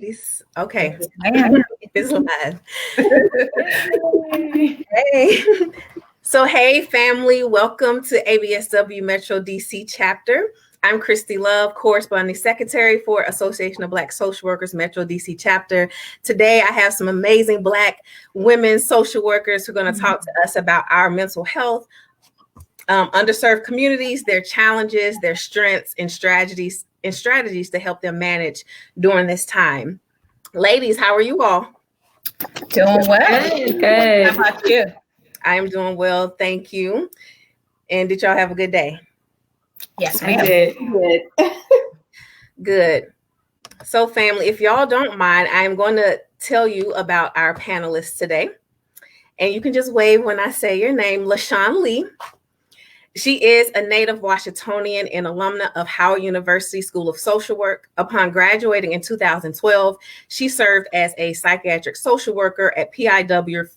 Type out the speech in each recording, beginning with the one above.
ladies. Okay. Man. It's live. Hey. So, hey, family. Welcome to ABSW Metro DC chapter. I'm Christy Love, corresponding secretary for Association of Black Social Workers Metro DC chapter. Today, I have some amazing Black women social workers who are going to talk to us about our mental health, underserved communities, their challenges, their strengths, and strategies to help them manage during this time. Ladies, how are you all? Doing well. Good. How about you? I am doing well, thank you. And did y'all have a good day? Yes, we did. Good. So, family, if y'all don't mind, I'm going to tell you about our panelists today. And you can just wave when I say your name, Lashawn Leigh. She is a native Washingtonian and alumna of Howard University School of Social Work. Upon graduating in 2012, she served as a psychiatric social worker at PIW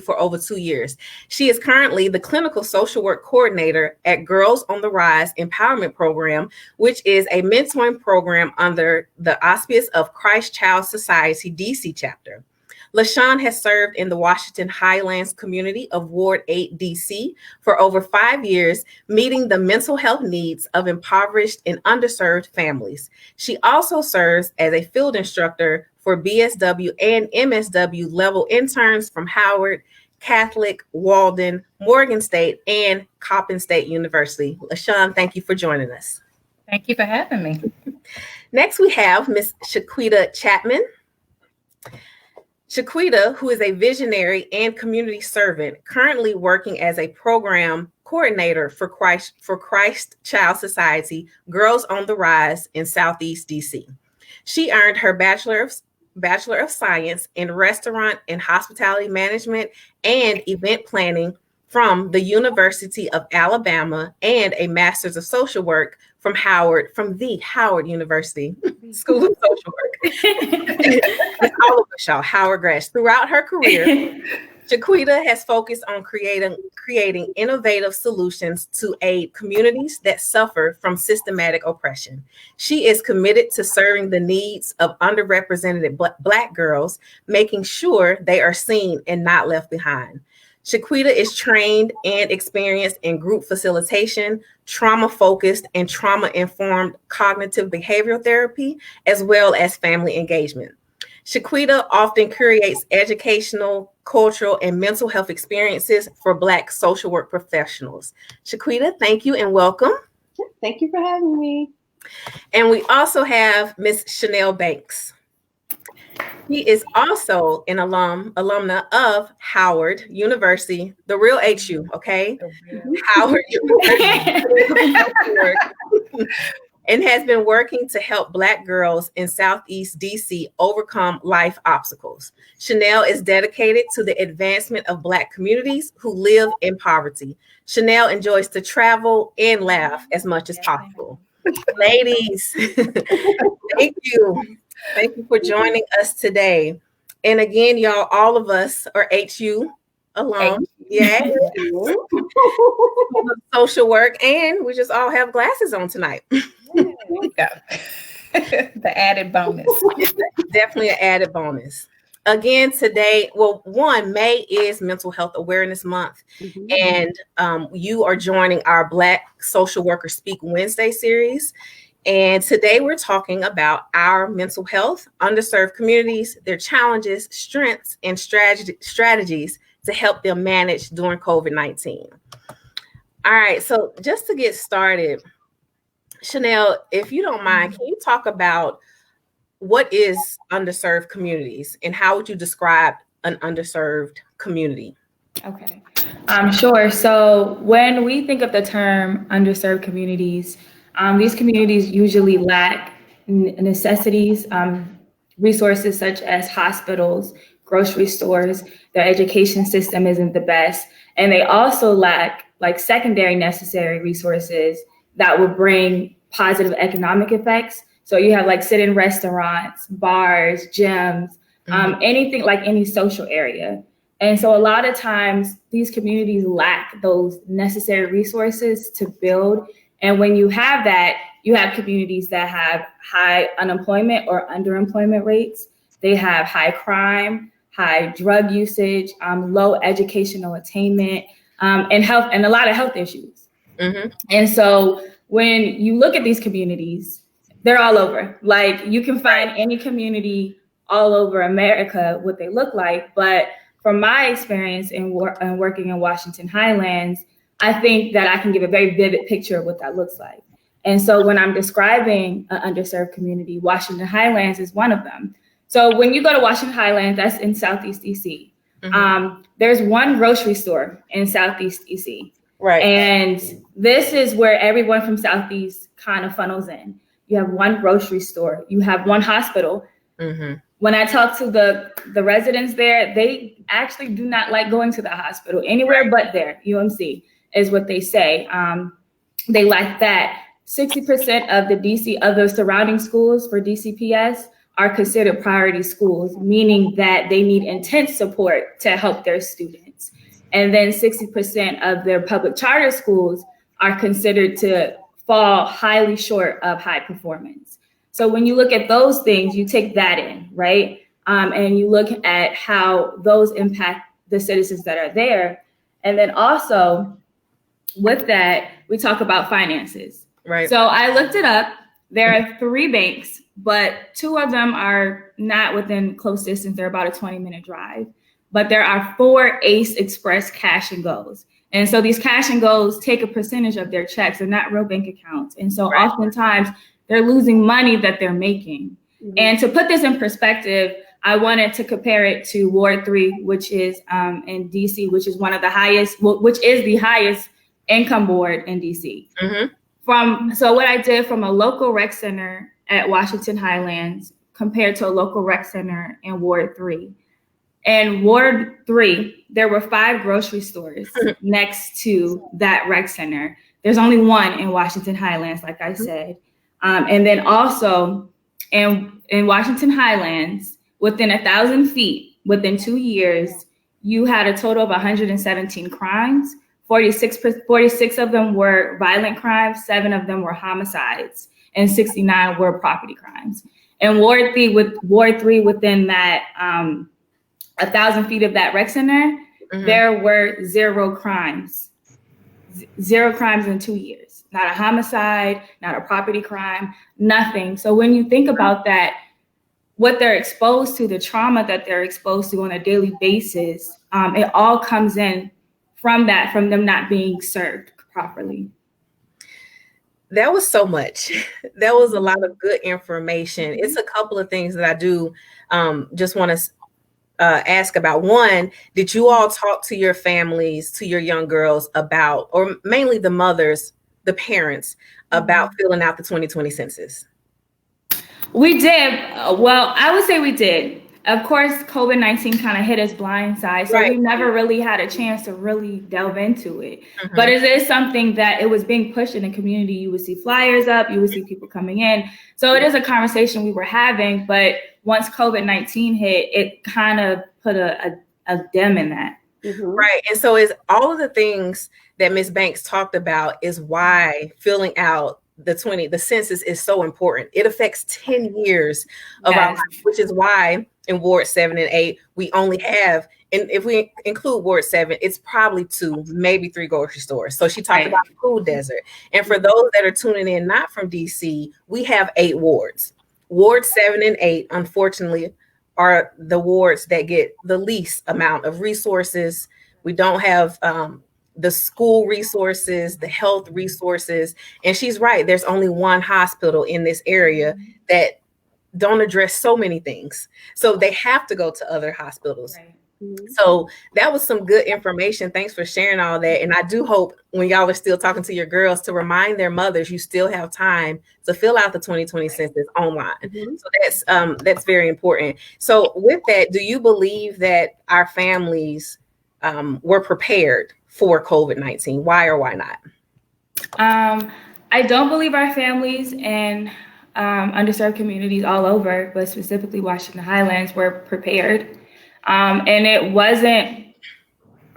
for over 2 years. She is currently the clinical social work coordinator at Girls on the Rise Empowerment Program, which is a mentoring program under the auspice of Christ Child Society DC chapter. Lashawn has served in the Washington Highlands community of Ward 8 DC for over 5 years, meeting the mental health needs of impoverished and underserved families. She also serves as a field instructor for BSW and MSW level interns from Howard, Catholic, Walden, Morgan State, and Coppin State University. Lashawn, thank you for joining us. Thank you for having me. Next, we have Ms. Shaquita Chapman. Shaquita, who is a visionary and community servant, currently working as a program coordinator for Christ Child Society, Girls on the Rise in Southeast DC. She earned her Bachelor of Science in Restaurant and Hospitality Management and Event Planning from the University of Alabama and a Master's of Social Work from the Howard University School of Social Work. All of us, y'all, Howard grads. Throughout her career, Shaquita has focused on creating innovative solutions to aid communities that suffer from systematic oppression. She is committed to serving the needs of underrepresented Black girls, making sure they are seen and not left behind. Shaquita is trained and experienced in group facilitation, trauma-focused and trauma-informed cognitive behavioral therapy, as well as family engagement. Shaquita often creates educational, cultural, and mental health experiences for Black social work professionals. Shaquita, thank you and welcome. Thank you for having me. And we also have Miss Chanel Banks. He is also an alumna of Howard University, the real HU, okay? Howard University, and has been working to help Black girls in Southeast DC overcome life obstacles. Chanel is dedicated to the advancement of Black communities who live in poverty. Chanel enjoys to travel and laugh as much as possible. Ladies, thank you. Thank you for joining us today. And again, y'all, all of us are HU alum. Yeah. Social work, and we just all have glasses on tonight. The added bonus. Definitely an added bonus. Again, today, May is Mental Health Awareness Month, and you are joining our Black Social Worker Speak Wednesday series. And today we're talking about our mental health, underserved communities, their challenges, strengths, and strategies to help them manage during COVID-19. All right, so just to get started, Chanel, if you don't mind, can you talk about what is underserved communities and how would you describe an underserved community? Okay, sure. So when we think of the term underserved communities, these communities usually lack necessities, resources such as hospitals, grocery stores. Their education system isn't the best. And they also lack secondary necessary resources that would bring positive economic effects. So you have sit-in restaurants, bars, gyms, anything like any social area. And so a lot of times these communities lack those necessary resources to build. And when you have that, you have communities that have high unemployment or underemployment rates. They have high crime, high drug usage, low educational attainment, and health, and a lot of health issues. Mm-hmm. And so when you look at these communities, they're all over. Like, you can find any community all over America, what they look like. But from my experience in working in Washington Highlands, I think that I can give a very vivid picture of what that looks like. And so when I'm describing an underserved community, Washington Highlands is one of them. So when you go to Washington Highlands, that's in Southeast DC. Mm-hmm. There's one grocery store in Southeast DC. Right. And this is where everyone from Southeast kind of funnels in. You have one grocery store, you have one hospital. Mm-hmm. When I talk to the residents there, they actually do not like going to the hospital anywhere but there. UMC is what they say. They like that. 60% of the surrounding schools for DCPS are considered priority schools, meaning that they need intense support to help their students. And then 60% of their public charter schools are considered to fall highly short of high performance. So when you look at those things, you take that in, right? And you look at how those impact the citizens that are there. And then also with that, we talk about finances. Right. So I looked it up. There are 3 banks, but 2 of them are not within close distance. They're about a 20-minute drive. But there are 4 ACE Express cash and goes. And so these cash and goes take a percentage of their checks. They're not real bank accounts. And so oftentimes they're losing money that they're making. Mm-hmm. And to put this in perspective, I wanted to compare it to Ward 3, which is in DC, which is one of the highest, which is the highest income board in DC. Mm-hmm. So what I did from a local rec center at Washington Highlands compared to a local rec center in Ward 3. In Ward 3, there were 5 grocery stores next to that rec center. There's only 1 in Washington Highlands, like I said. And then also in Washington Highlands, within 1,000 feet, within 2 years, you had a total of 117 crimes. 46 of them were violent crimes, 7 of them were homicides, and 69 were property crimes. And Ward 3, within that 1,000 feet of that rec center, there were 0 crimes. 0 crimes in 2 years. Not a homicide, not a property crime, nothing. So when you think about that, what they're exposed to, the trauma that they're exposed to on a daily basis, it all comes in from them not being served properly. That was so much. That was a lot of good information. It's a couple of things that I do just want to ask about. One, did you all talk to your families, to your young girls about, or mainly the mothers, the parents, about filling out the 2020 census? We did. Well, I would say we did. Of course, COVID-19 kind of hit us blindside, so we never really had a chance to really delve into it. But it is something that it was being pushed in the community. You would see flyers up, you would see people coming in. So it is a conversation we were having, but once COVID-19 hit, it kind of put a dim in that. Right. And so is all of the things that Ms. Banks talked about is why filling out the census is so important. It affects 10 years of our life, which is why in Ward 7 and 8, we only have, and if we include Ward 7, it's probably 2, maybe 3 grocery stores. So she talked about the food desert. And for those that are tuning in, not from DC, we have 8 wards. Ward 7 and 8, unfortunately, are the wards that get the least amount of resources. We don't have the school resources, the health resources. And she's right. There's only 1 hospital in this area that don't address so many things. So they have to go to other hospitals. So that was some good information. Thanks for sharing all that. And I do hope when y'all are still talking to your girls to remind their mothers, you still have time to fill out the 2020 census online. So that's very important. So with that, do you believe that our families were prepared for COVID-19? Why or why not? I don't believe our families and underserved communities all over, but specifically Washington Highlands, were prepared. And it wasn't,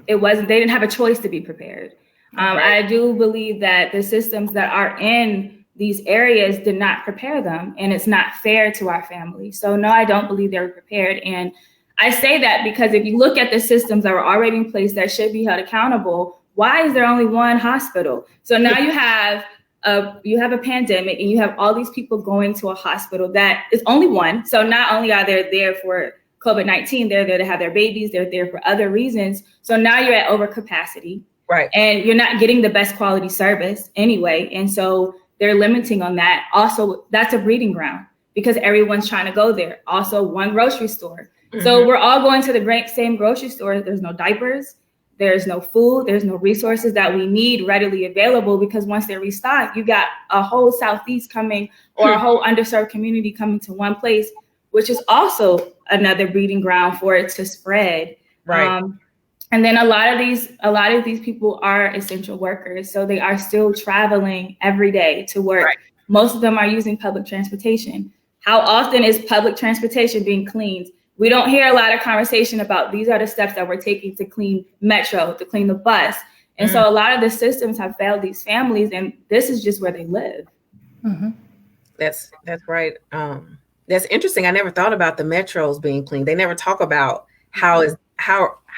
they didn't have a choice to be prepared. I do believe that the systems that are in these areas did not prepare them, and it's not fair to our families. So no, I don't believe they were prepared. And I say that because if you look at the systems that were already in place that should be held accountable, why is there only one hospital? So now you have a pandemic and you have all these people going to a hospital that is only one. So not only are they there for COVID-19, they're there to have their babies, they're there for other reasons. So now you're at overcapacity. Right. And you're not getting the best quality service anyway. And so they're limiting on that. Also, that's a breeding ground because everyone's trying to go there. Also, one grocery store. Mm-hmm. So we're all going to the same grocery store. There's no diapers. There's no food. There's no resources that we need readily available because once they're restocked, you got a whole Southeast coming or a whole underserved community coming to one place, which is also another breeding ground for it to spread. Right. And then a lot of these people are essential workers. So they are still traveling every day to work. Right. Most of them are using public transportation. How often is public transportation being cleaned? We don't hear a lot of conversation about these are the steps that we're taking to clean Metro, to clean the bus. And so a lot of the systems have failed these families, and this is just where they live. Mm-hmm. That's right. That's interesting. I never thought about the metros being clean. They never talk about how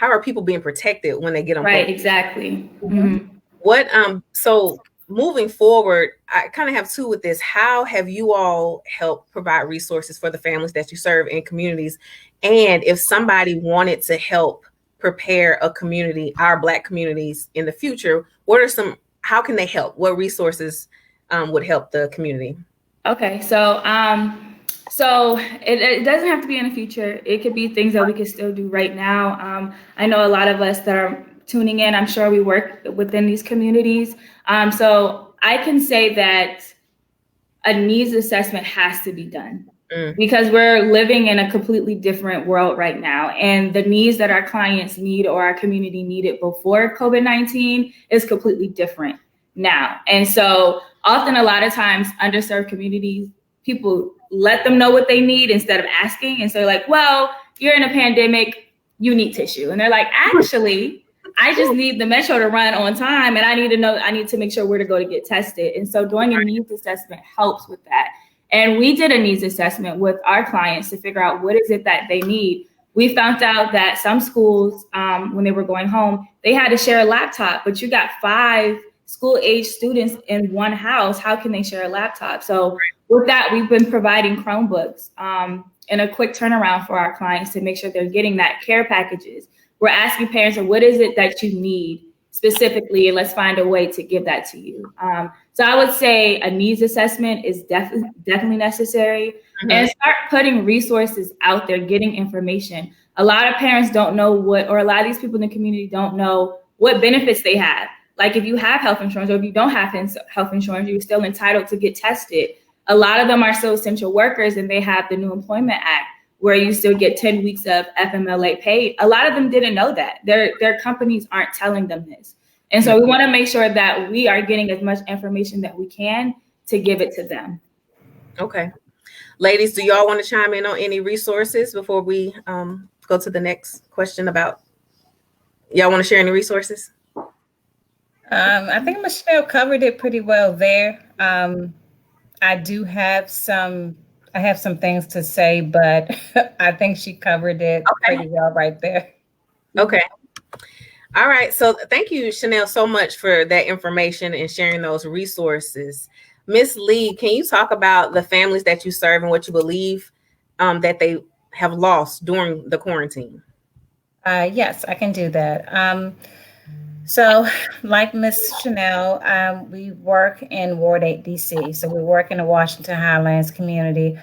are people being protected when they get on. Right, exactly. Mm-hmm. So moving forward, I kind of have two with this. How have you all helped provide resources for the families that you serve in communities? And if somebody wanted to help prepare a community, our Black communities in the future, how can they help? What resources would help the community? Okay, so it doesn't have to be in the future. It could be things that we can still do right now. I know a lot of us that are tuning in, I'm sure we work within these communities. So I can say that a needs assessment has to be done because we're living in a completely different world right now. And the needs that our clients need or our community needed before COVID-19 is completely different now. And so often, a lot of times, underserved communities, people let them know what they need instead of asking. And so like, well, you're in a pandemic, you need tissue. And they're like, actually, I just need the Metro to run on time. And I need to make sure where to go to get tested. And so doing a needs assessment helps with that. And we did a needs assessment with our clients to figure out what is it that they need. We found out that some schools, when they were going home, they had to share a laptop, but you got 5 school-age students in one house. How can they share a laptop? So with that, we've been providing Chromebooks in a quick turnaround for our clients to make sure they're getting that care packages. We're asking parents, what is it that you need specifically, and let's find a way to give that to you. So I would say a needs assessment is definitely necessary, and start putting resources out there, getting information. A lot of parents don't know or a lot of these people in the community don't know what benefits they have. Like if you have health insurance or if you don't have health insurance, you're still entitled to get tested. A lot of them are still essential workers and they have the New Employment Act where you still get 10 weeks of FMLA paid. A lot of them didn't know that. Their companies aren't telling them this. And so we want to make sure that we are getting as much information that we can to give it to them. Okay. Ladies, do y'all want to chime in on any resources before we go to the next question about, y'all want to share any resources? I think Michelle covered it pretty well there. I have some things to say, but I think she covered it pretty well right there. Okay. All right. So thank you, Chanel, so much for that information and sharing those resources. Ms. Leigh, can you talk about the families that you serve and what you believe that they have lost during the quarantine? Yes, I can do that. So like Ms. Chanel, we work in Ward 8 DC. So we work in the Washington Highlands community,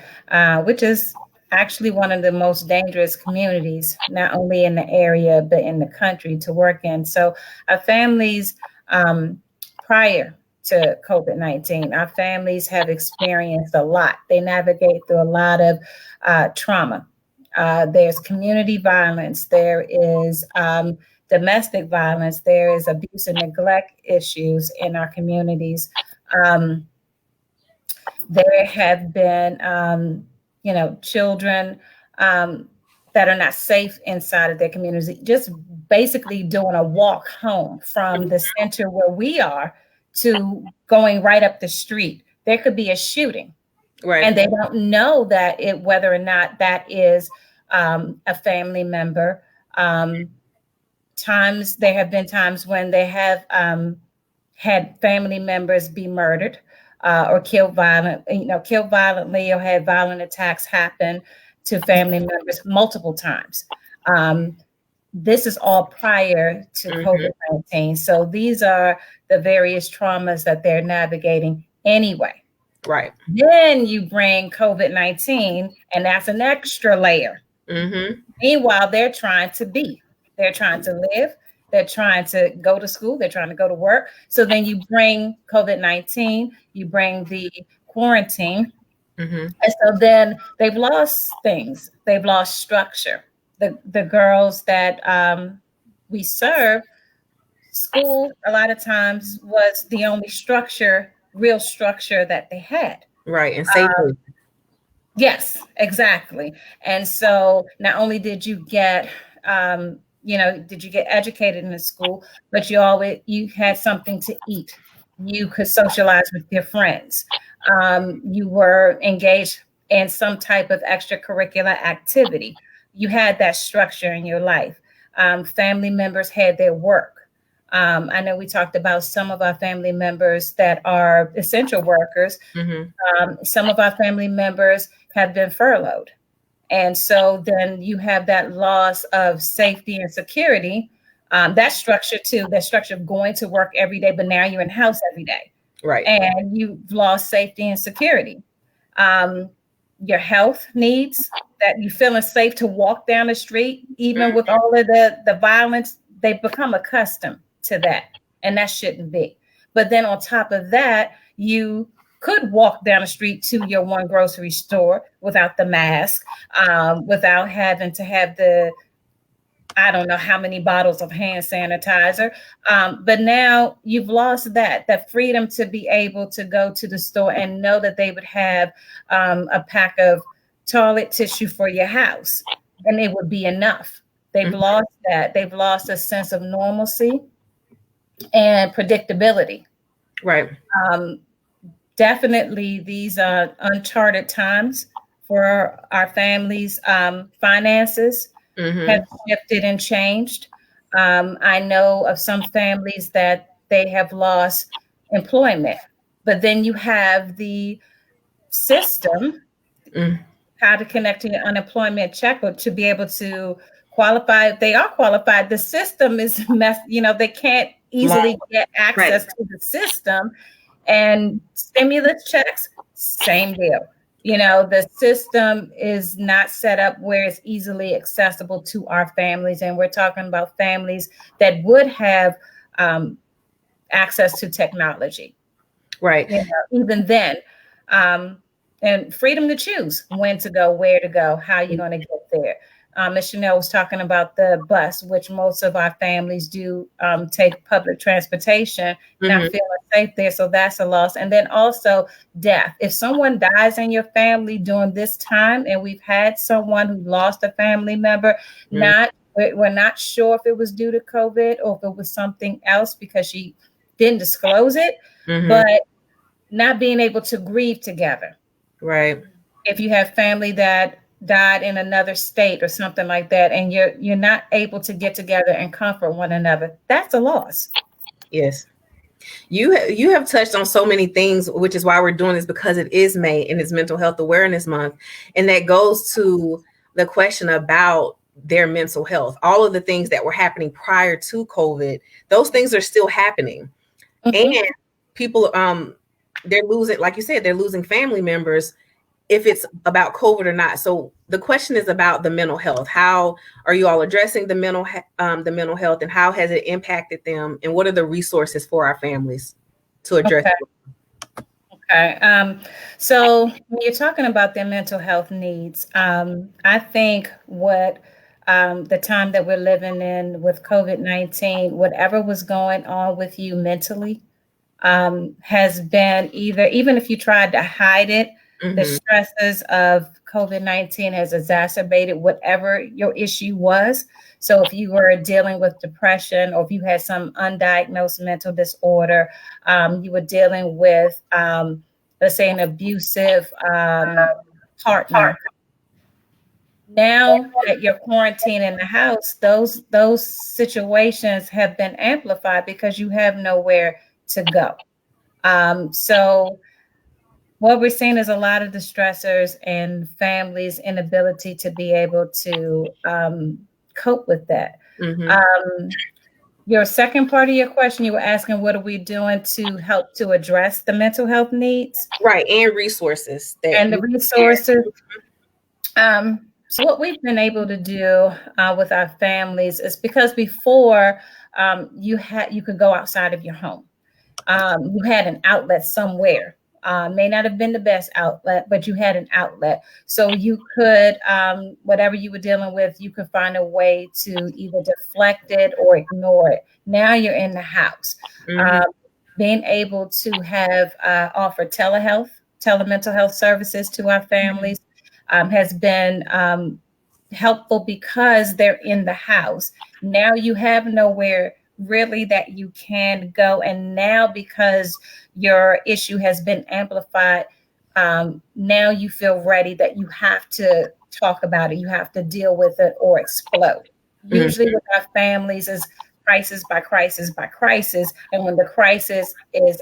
which is actually one of the most dangerous communities, not only in the area, but in the country to work in. So our families, prior to COVID-19, our families have experienced a lot. They navigate through a lot of trauma. There's community violence. There is domestic violence. There is abuse and neglect issues in our communities. There have been, children that are not safe inside of their communities, just basically doing a walk home from the center where we are to going right up the street there could be a shooting. Right. And they don't know that whether or not that is a family member. There have been times when they have had family members be murdered or killed violently, or had violent attacks happen to family members multiple times. This is all prior to COVID-19. So these are the various traumas that they're navigating anyway. Right. Then you bring COVID-19, and that's an extra layer. Meanwhile, they're trying to live, they're trying to go to school, they're trying to go to work. So then you bring COVID-19, you bring the quarantine. And so then they've lost things. They've lost structure. The girls that we serve, school a lot of times was the only real structure that they had. Right. And safely. Yes, exactly. And so not only did you get educated in the school, but you had something to eat. You could socialize with your friends. You were engaged in some type of extracurricular activity. You had that structure in your life. Family members had their work. I know we talked about some of our family members that are essential workers. Some of our family members have been furloughed. And so then you have that loss of safety and security, that structure too, that structure of going to work every day, but now you're in house every day. Right. And you've lost safety and security. Your health needs, that you feeling safe to walk down the street, even with all of the violence, they've become accustomed to that. And that shouldn't be. But then on top of that, you could walk down the street to your one grocery store without the mask, without having to have I don't know how many bottles of hand sanitizer. But now you've lost that freedom to be able to go to the store and know that they would have a pack of toilet tissue for your house, and it would be enough. They've lost that. They've lost a sense of normalcy and predictability. Right. Definitely, these are uncharted times for our families. Finances have shifted and changed. I know of some families that they have lost employment, but then you have the system, how to connect to your unemployment check, or to be able to qualify. If they are qualified, the system is messed. They can't easily get access to the system. And stimulus checks, same deal. The system is not set up where it's easily accessible to our families. And we're talking about families that would have access to technology. Right. Even then. And freedom to choose when to go, where to go, how you're going to get there. Ms. Chanel was talking about the bus, which most of our families do take public transportation, not feeling safe there. So that's a loss. And then also death. If someone dies in your family during this time, and we've had someone who lost a family member, we're not sure if it was due to COVID or if it was something else because she didn't disclose it, but not being able to grieve together. Right. If you have family that died in another state or something like that, and you're not able to get together and comfort one another, that's a loss. Yes. You have touched on so many things, which is why we're doing this, because it is May and it's Mental Health Awareness Month. And that goes to the question about their mental health. All of the things that were happening prior to COVID, those things are still happening. And people, they're losing, like you said, they're losing family members, if it's about COVID or not. So the question is about the mental health. How are you all addressing the mental health, and how has it impacted them? And what are the resources for our families to address it? Okay. So when you're talking about their mental health needs, I think what the time that we're living in with COVID-19, whatever was going on with you mentally, has been even if you tried to hide it, the stresses of COVID-19 has exacerbated whatever your issue was. So if you were dealing with depression, or if you had some undiagnosed mental disorder, you were dealing with let's say, an abusive partner. Now that you're quarantined in the house, those situations have been amplified because you have nowhere to go. So what we're seeing is a lot of the stressors and families' inability to be able to cope with that. Your second part of your question, you were asking, what are we doing to help to address the mental health needs? Right, and resources. And the resources. So what we've been able to do with our families is, because before you could go outside of your home. You had an outlet somewhere. May not have been the best outlet, but you had an outlet. So you could, whatever you were dealing with, you could find a way to either deflect it or ignore it. Now you're in the house. Being able to have offer telemental health services to our families has been helpful because they're in the house. Now you have nowhere really that you can go. And now, because your issue has been amplified, now you feel ready that you have to talk about it. You have to deal with it or explode. Usually with our families is crisis by crisis by crisis. And when the crisis is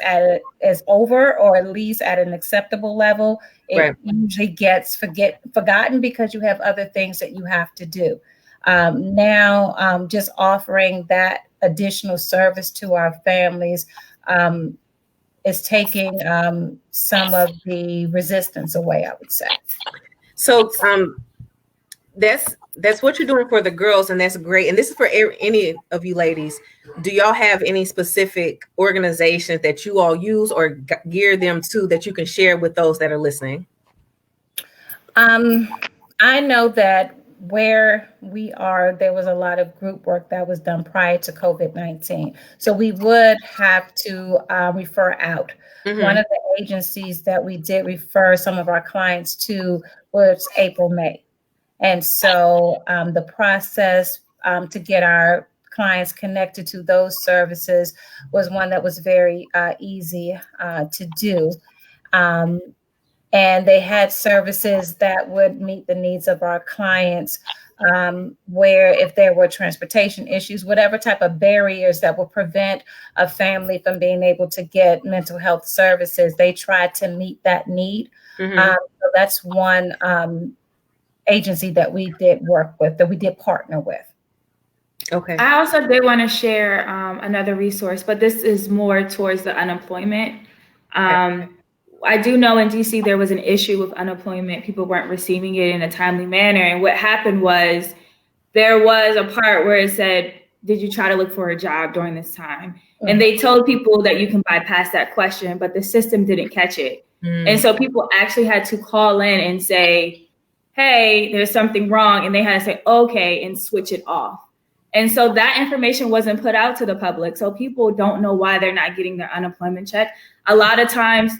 over, or at least at an acceptable level, it usually gets forgotten because you have other things that you have to do. Now, just offering that additional service to our families is taking some of the resistance away, I would say. So that's what you're doing for the girls, and that's great. And this is for any of you ladies. Do y'all have any specific organizations that you all use or gear them to that you can share with those that are listening? I know that where we are, there was a lot of group work that was done prior to COVID-19. So we would have to refer out. One of the agencies that we did refer some of our clients to was April May. And so the process to get our clients connected to those services was one that was very easy to do. And they had services that would meet the needs of our clients, where if there were transportation issues, whatever type of barriers that would prevent a family from being able to get mental health services, they tried to meet that need. So that's one agency that we did work with, that we did partner with. Okay. I also did want to share another resource, but this is more towards the unemployment. I do know in DC there was an issue with unemployment. People weren't receiving it in a timely manner. And what happened was there was a part where it said, did you try to look for a job during this time? And they told people that you can bypass that question, but the system didn't catch it. And so people actually had to call in and say, hey, there's something wrong. And they had to say, okay, and switch it off. And so that information wasn't put out to the public. So people don't know why they're not getting their unemployment check. A lot of times,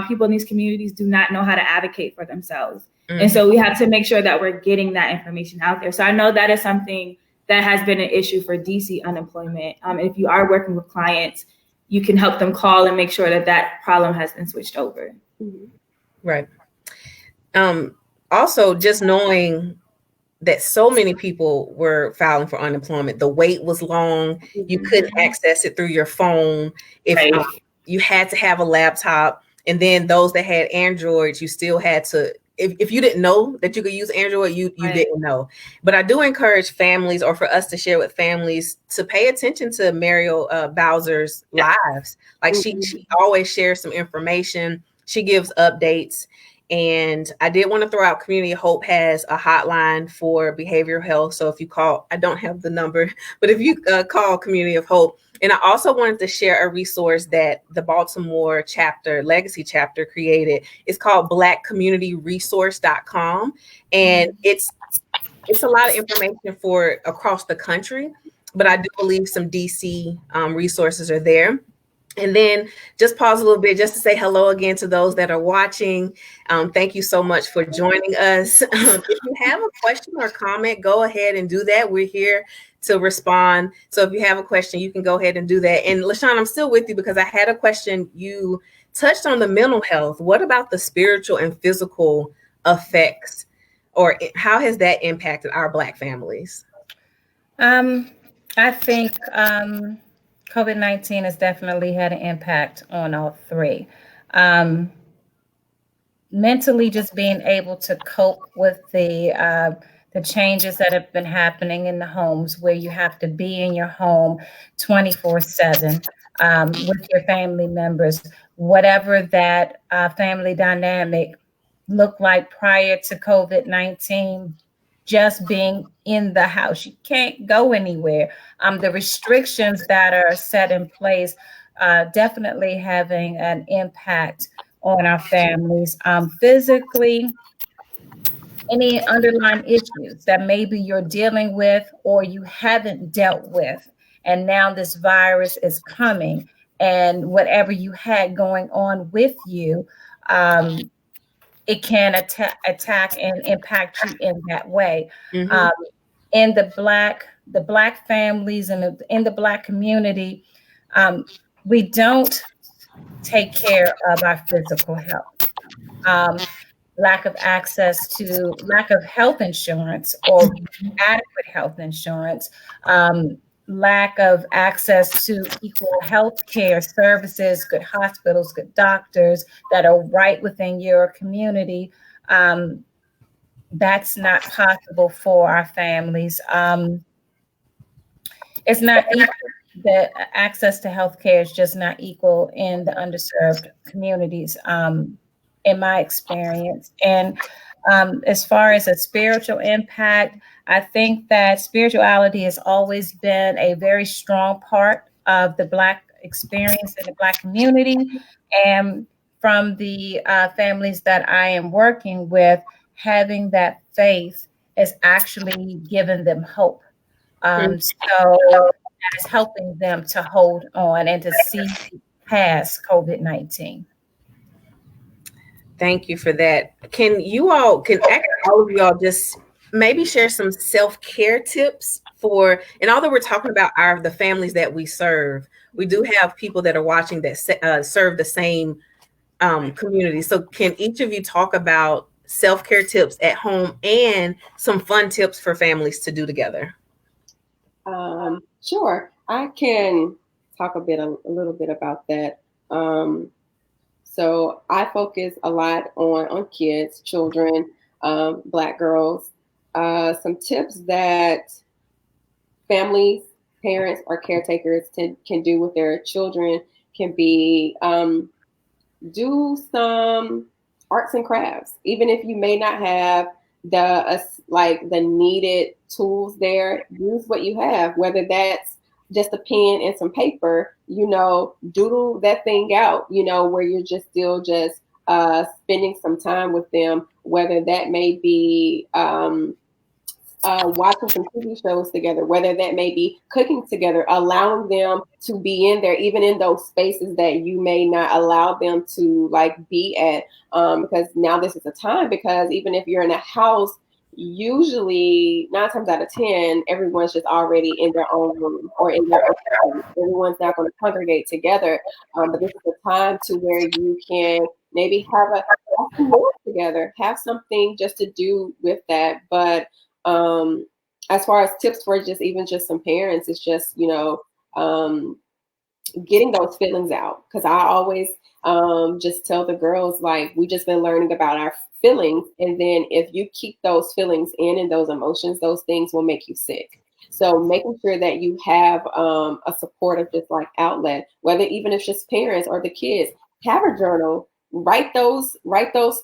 people in these communities do not know how to advocate for themselves. And so we have to make sure that we're getting that information out there. So I know that is something that has been an issue for DC unemployment. If you are working with clients, you can help them call and make sure that that problem has been switched over. Right. Also, just knowing that so many people were filing for unemployment. The wait was long. You couldn't access it through your phone. If you had to have a laptop, and then those that had Androids, you still had to, if you didn't know that you could use Android, you didn't know. But I do encourage families, or for us to share with families, to pay attention to Mariel Bowser's lives. Like she always shares some information. She gives updates. And I did want to throw out Community of Hope has a hotline for behavioral health. So if you call, I don't have the number, but if you call Community of Hope. And I also wanted to share a resource that the Baltimore chapter, Legacy chapter, created. It's called blackcommunityresource.com. And it's a lot of information for across the country, but I do believe some DC resources are there. And then just pause a little bit just to say hello again to those that are watching. Thank you so much for joining us. If you have a question or comment, go ahead and do that. We're here to respond. So if you have a question, you can go ahead and do that. And Lashawn, I'm still with you because I had a question you touched on the mental health. What about the spiritual and physical effects, or how has that impacted our Black families? I think COVID-19 has definitely had an impact on all three. Mentally, just being able to cope with the changes that have been happening in the homes, where you have to be in your home 24/7 with your family members, whatever that family dynamic looked like prior to COVID-19, just being in the house. You can't go anywhere. The restrictions that are set in place definitely having an impact on our families. Physically, any underlying issues that maybe you're dealing with or you haven't dealt with, and now this virus is coming, and whatever you had going on with you, it can attack and impact you in that way. Mm-hmm. In the black families and in the Black community, we don't take care of our physical health. Lack of health insurance or adequate health insurance, lack of access to equal health care services, good hospitals, good doctors that are right within your community. That's not possible for our families. It's not equal. The access to healthcare is just not equal in the underserved communities, in my experience. And as far as a spiritual impact, I think that spirituality has always been a very strong part of the Black experience in the Black community. And from the families that I am working with, having that faith is actually giving them hope. So that is helping them to hold on and to see past COVID-19. Thank you for that. Can all of y'all just maybe share some self-care tips for, and although we're talking about the families that we serve, we do have people that are watching that serve the same community. So can each of you talk about self-care tips at home and some fun tips for families to do together? Sure. I can talk a little bit about that. So I focus a lot on kids, children, Black girls. Some tips that families, parents, or caretakers can do with their children can be do some arts and crafts, even if you may not have the needed tools there. Use what you have, whether that's just a pen and some paper, doodle that thing out, where you're still spending some time with them, whether that may be watching some TV shows together, whether that may be cooking together, allowing them to be in there, even in those spaces that you may not allow them to be at, because now this is a time, because even if you're in a house, usually 9 times out of 10, everyone's just already in their own room or in their own room. Everyone's not going to congregate together, but this is a time to where you can maybe have some more together, have something just to do with that. But as far as tips for just some parents, it's just, getting those feelings out. Because I always just tell the girls, we just been learning about our feelings. And then if you keep those feelings and those emotions, those things will make you sick. So making sure that you have a supportive outlet, whether even if it's just parents or the kids, have a journal, write those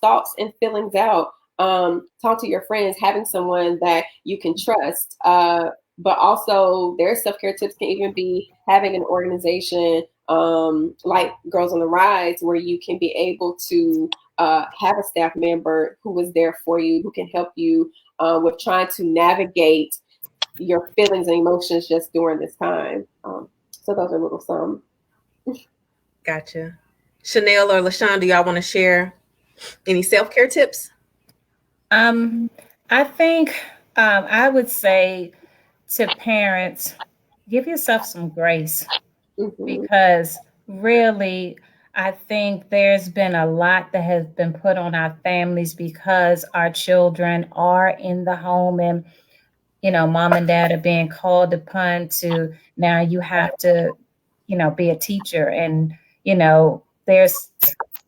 thoughts and feelings out. Talk to your friends, having someone that you can trust. But also their self-care tips can even be having an organization like Girls on the Rise, where you can be able to have a staff member who is there for you, who can help you with trying to navigate your feelings and emotions just during this time. So those are little some. Gotcha. Chanel or Lashawn, do y'all want to share any self-care tips? I think I would say to parents, give yourself some grace, because really I think there's been a lot that has been put on our families because our children are in the home and, mom and dad are being called upon to, now you have to, be a teacher. And, there's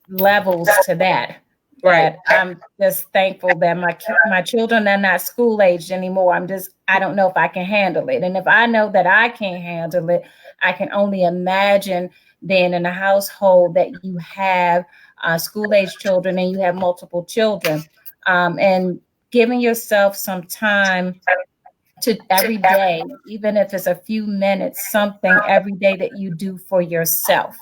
levels to that. Right. I'm just thankful that my children are not school aged anymore. I don't know if I can handle it. And if I know that I can't handle it, I can only imagine being in a household that you have school age children and you have multiple children, and giving yourself some time to every day, even if it's a few minutes, something every day that you do for yourself.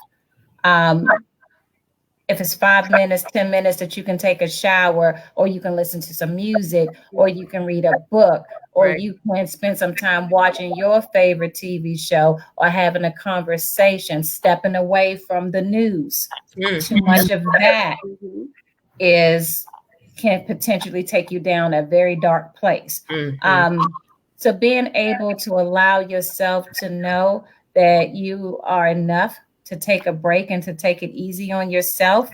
If it's 5 minutes, 10 minutes that you can take a shower, or you can listen to some music, or you can read a book, or Right. you can spend some time watching your favorite TV show or having a conversation, stepping away from the news. Too much of that can potentially take you down a very dark place. So being able to allow yourself to know that you are enough to take a break and to take it easy on yourself,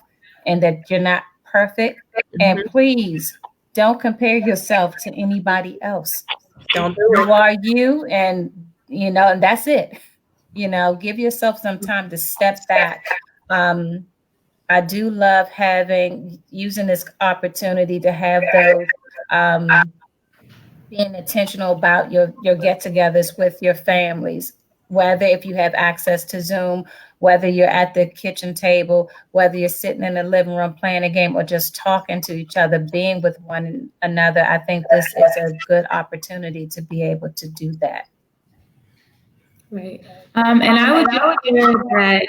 and that you're not perfect. And please don't compare yourself to anybody else. Don't do You it. are you, and and that's it. Give yourself some time to step back. I do love using this opportunity to have those being intentional about your get-togethers with your families, whether if you have access to Zoom, whether you're at the kitchen table, whether you're sitting in the living room playing a game, or just talking to each other, being with one another. I think this is a good opportunity to be able to do that. Right. And I would just share that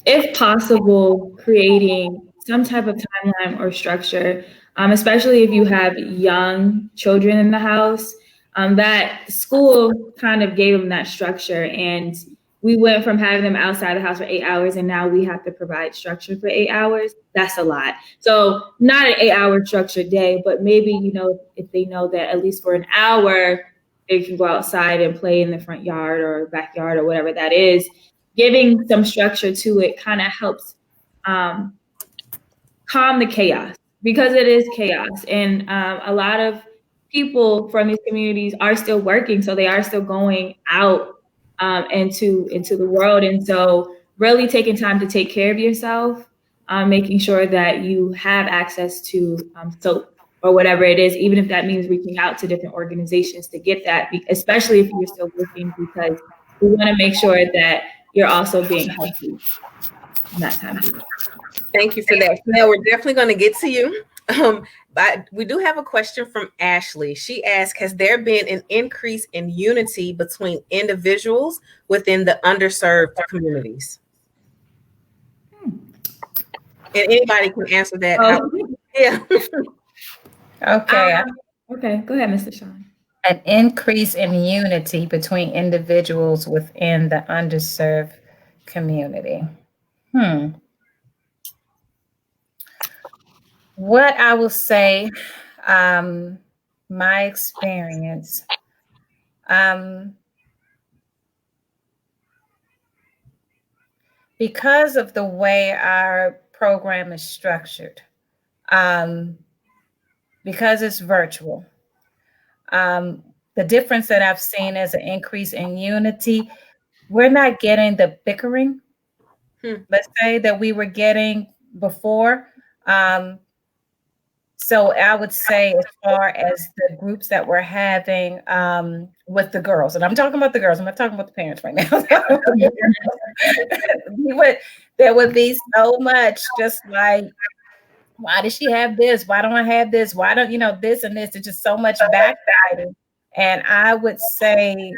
if possible, creating some type of timeline or structure, especially if you have young children in the house, that school kind of gave them that structure. And we went from having them outside the house for 8 hours, and now we have to provide structure for 8 hours. That's a lot. So not an 8-hour structured day, but maybe, if they know that at least for an hour, they can go outside and play in the front yard or backyard or whatever that is. Giving some structure to it kind of helps calm the chaos, because it is chaos. And a lot of people from these communities are still working, so they are still going out into the world. And so really taking time to take care of yourself, making sure that you have access to soap or whatever it is, even if that means reaching out to different organizations to get that, especially if you're still working, because we want to make sure that you're also being healthy in that time. Thank you for that. Now we're definitely going to get to you. But we do have a question from Ashley. She asked, has there been an increase in unity between individuals within the underserved communities? And anybody can answer that. Yeah. Okay. Okay, go ahead, Mr. Sean. An increase in unity between individuals within the underserved community. What I will say, my experience, because of the way our program is structured, because it's virtual, the difference that I've seen is an increase in unity. We're not getting the bickering, let's say, that we were getting before. So I would say, as far as the groups that we're having with the girls, and I'm talking about the girls, I'm not talking about the parents right now. There would be so much just like, why does she have this? Why don't I have this? Why don't, this and this? It's just so much backbiting. And I would say,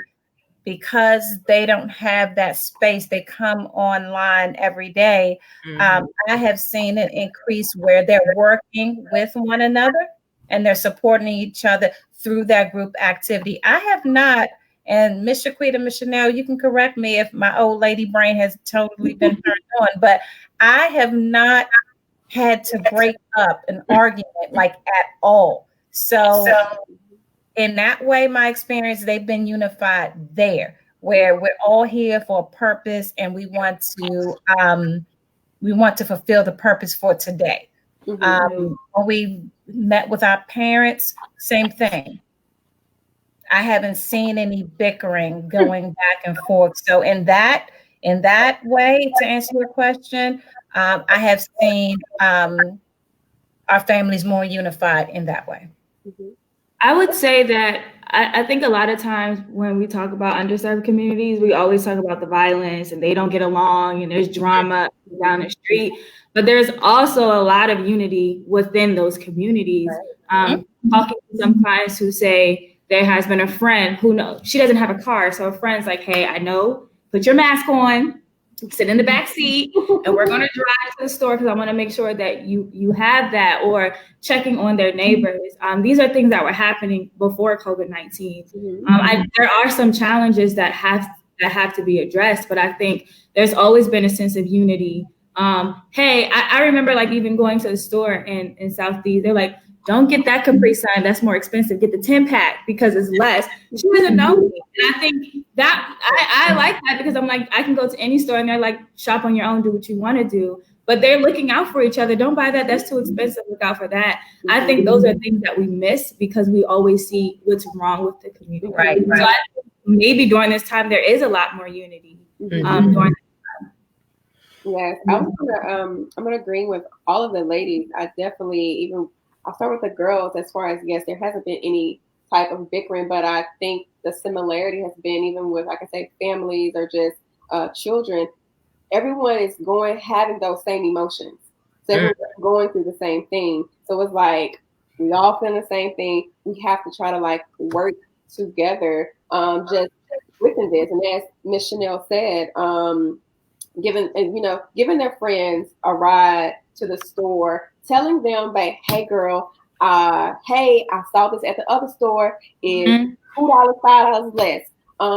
because they don't have that space, they come online every day. I have seen an increase where they're working with one another and they're supporting each other through that group activity. I have not, and Ms. Shaquita, Ms. Chanel, you can correct me if my old lady brain has totally been turned on, but I have not had to break up an argument like at all. So in that way, my experience, they've been unified there. where we're all here for a purpose, and we want to fulfill the purpose for today. When we met with our parents, same thing. I haven't seen any bickering going back and forth. So in that way, to answer your question, I have seen our families more unified in that way. I would say that I think a lot of times when we talk about underserved communities, we always talk about the violence and they don't get along and there's drama down the street. But there's also a lot of unity within those communities. Talking to some clients who say there has been a friend who knows she doesn't have a car. So a friend's like, hey, I know, put your mask on, sit in the back seat, and we're going to drive to the store because I want to make sure that you have that, or checking on their neighbors. These are things that were happening before COVID-19. There are some challenges that have to be addressed, but I think there's always been a sense of unity. Hey, I remember like even going to the store in Southeast, they're like, don't get that Capri Sun, that's more expensive. Get the 10-pack because it's less. She doesn't know me. And I think that I like that because I'm like, I can go to any store and they're like, shop on your own, do what you want to do. But they're looking out for each other. Don't buy that, that's too expensive, look out for that. I think those are things that we miss because we always see what's wrong with the community. Right. So I think maybe during this time, there is a lot more unity. During Yes, I'm gonna agree with all of the ladies. I'll start with the girls as far as, yes, there hasn't been any type of bickering, but I think the similarity has been even with, like I say, families or just children. Everyone is having those same emotions. So everyone's going through the same thing. So it's like we all feel the same thing. We have to try to like work together just within this. And as Ms. Chanel said, giving their friends a ride to the store, telling them, like, hey girl, hey, I saw this at the other store, is $2, $5 less.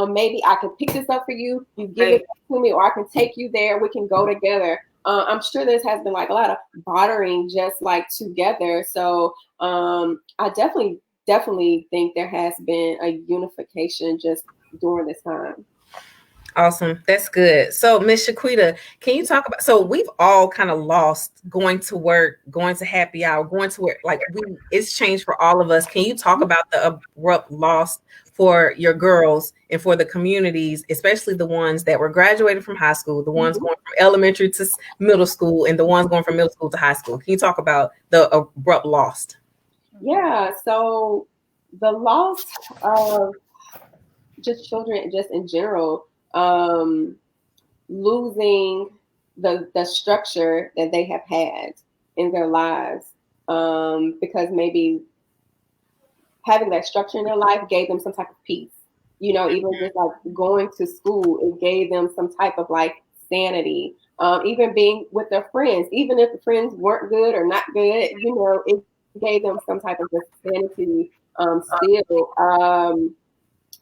Maybe I can pick this up for you. You give it to me, or I can take you there. We can go together. I'm sure this has been like a lot of bartering just like together. So I definitely think there has been a unification just during this time. Awesome. That's good. So Ms. Shaquita, can you talk about, so we've all kind of lost going to work, going to happy hour, going to work, like it's changed for all of us. Can you talk about the abrupt loss for your girls and for the communities, especially the ones that were graduating from high school, the ones going from elementary to middle school, and the ones going from middle school to high school? Can you talk about the abrupt loss? Yeah. So the loss of just children, just in general, losing the structure that they have had in their lives, because maybe having that structure in their life gave them some type of peace. Even just like going to school, it gave them some type of like sanity. Even being with their friends, even if the friends weren't good or not good, it gave them some type of sanity. Still,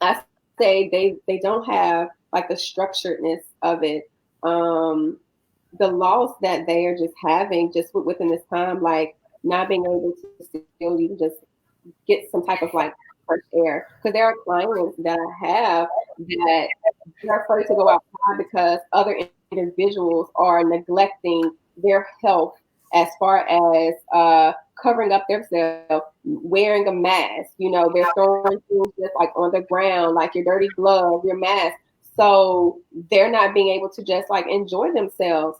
I say they don't have like the structuredness of it. The loss that they are just having just within this time, like not being able to still even just get some type of like fresh air. Because there are clients that I have that they're afraid to go outside because other individuals are neglecting their health as far as covering up themselves, wearing a mask. They're throwing things just like on the ground, like your dirty glove, your mask. So they're not being able to just like enjoy themselves,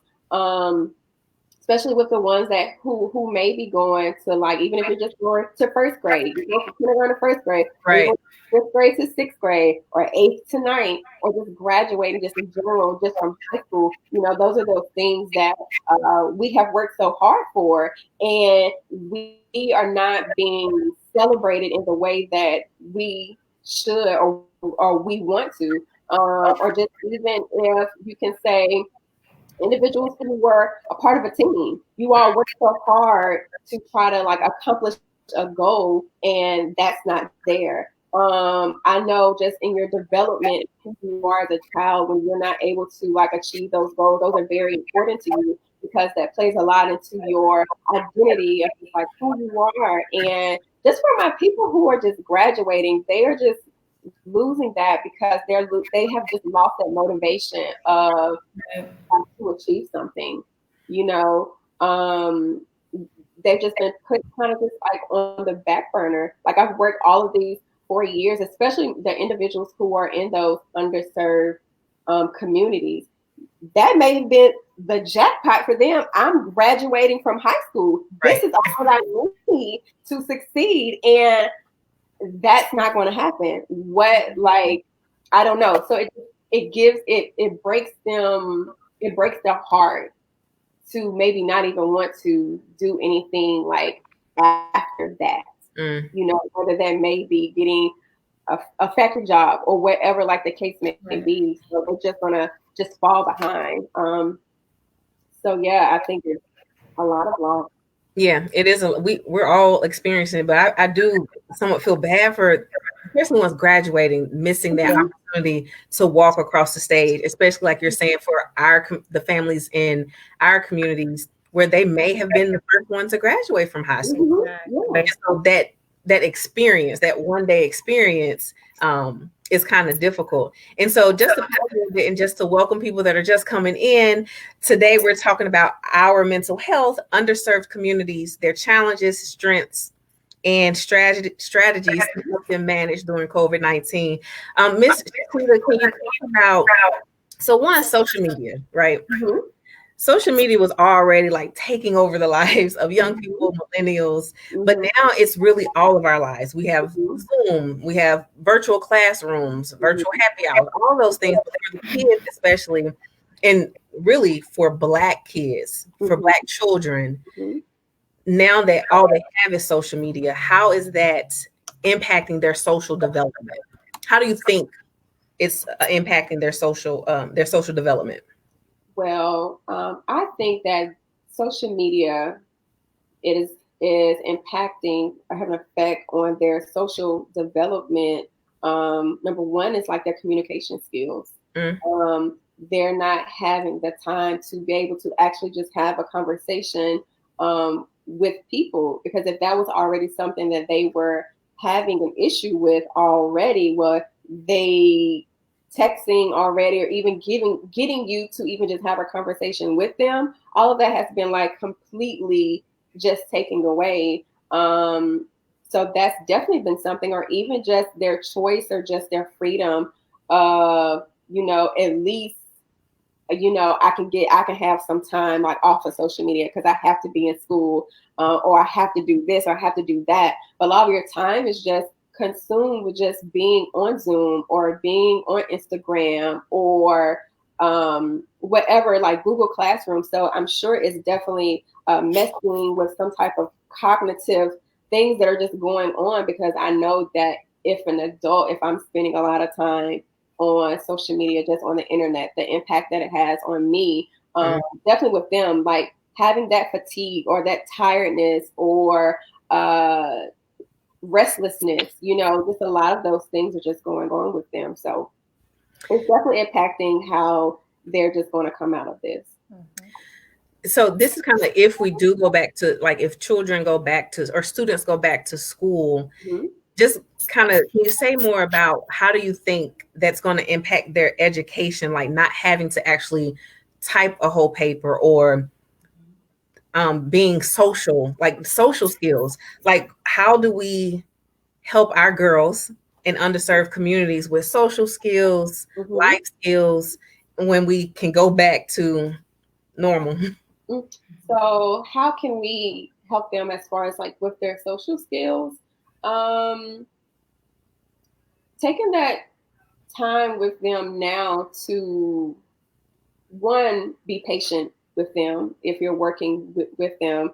especially with the ones that who may be going to, like, even if you're just going to first grade, you go from kindergarten to first grade, right? Fifth grade to sixth grade, or eighth to ninth, or just graduating just in general, just from high school. Those are those things that we have worked so hard for, and we are not being celebrated in the way that we should or we want to. Or just even if you can say individuals who were a part of a team, you all worked so hard to try to like accomplish a goal, and that's not there. I know just in your development, who you are as a child, when you're not able to like achieve those goals, those are very important to you because that plays a lot into your identity of just like who you are. And just for my people who are just graduating, they are just losing that because they have just lost that motivation of to achieve something. You know, they've just been put kind of just like on the back burner. Like I've worked all of these 4 years, especially the individuals who are in those underserved communities. That may have been the jackpot for them. I'm graduating from high school. This is all I need to succeed. And that's not going to happen. I don't know. So it breaks their heart to maybe not even want to do anything like after that. You know, whether that may be getting a factory job or whatever, like the case may be. So they're just gonna just fall behind. So yeah, I think it's a lot of loss. Yeah, it is. We're all experiencing it, but I do somewhat feel bad for especially ones graduating, missing that opportunity to walk across the stage, especially like you're saying for the families in our communities where they may have been the first one to graduate from high school. And so that experience, that one day experience, is kind of difficult. And so just to welcome people that are just coming in, today we're talking about our mental health, underserved communities, their challenges, strengths, and strategies to help them manage during COVID-19. Ms. Sheila, can you talk about, so one, social media, right? Social media was already like taking over the lives of young people, millennials, but now it's really all of our lives. We have Zoom, we have virtual classrooms, virtual happy hours, all those things. But for the kids, especially, and really for Black kids, for Black children, now that all they have is social media, how is that impacting their social development? How do you think it's impacting their social development? Well, I think that social media is impacting or having an effect on their social development. Number one is like their communication skills. They're not having the time to be able to actually just have a conversation with people, because if that was already something that they were having an issue with already, well, they texting already, or even getting you to even just have a conversation with them, all of that has been like completely just taken away. So that's definitely been something, or even just their choice or just their freedom of, you know, at least, you know, I can have some time like off of social media because I have to be in school, or I have to do this, or I have to do that. But a lot of your time is just consumed with just being on Zoom or being on Instagram or whatever, like Google Classroom. So I'm sure it's definitely messing with some type of cognitive things that are just going on, because I know that if I'm spending a lot of time on social media, just on the internet, the impact that it has on me, definitely with them, like having that fatigue or that tiredness or restlessness, you know, just a lot of those things are just going on with them. So it's definitely impacting how they're just going to come out of this. So this is kind of, if we do go back to, like, if children go back to, or students go back to school, just kind of, can you say more about how do you think that's going to impact their education, like not having to actually type a whole paper, or being social, like social skills? Like, how do we help our girls in underserved communities with social skills, life skills, when we can go back to normal? So how can we help them as far as like with their social skills? Taking that time with them now to, one, be patient with them if you're working with them,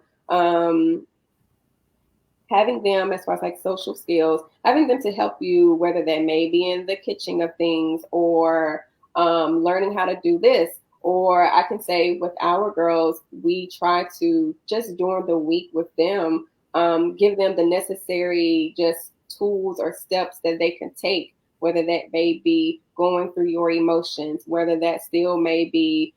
having them as far as like social skills, having them to help you, whether that may be in the kitchen of things, or learning how to do this. Or I can say with our girls, we try to just during the week with them, give them the necessary just tools or steps that they can take, whether that may be going through your emotions, whether that still may be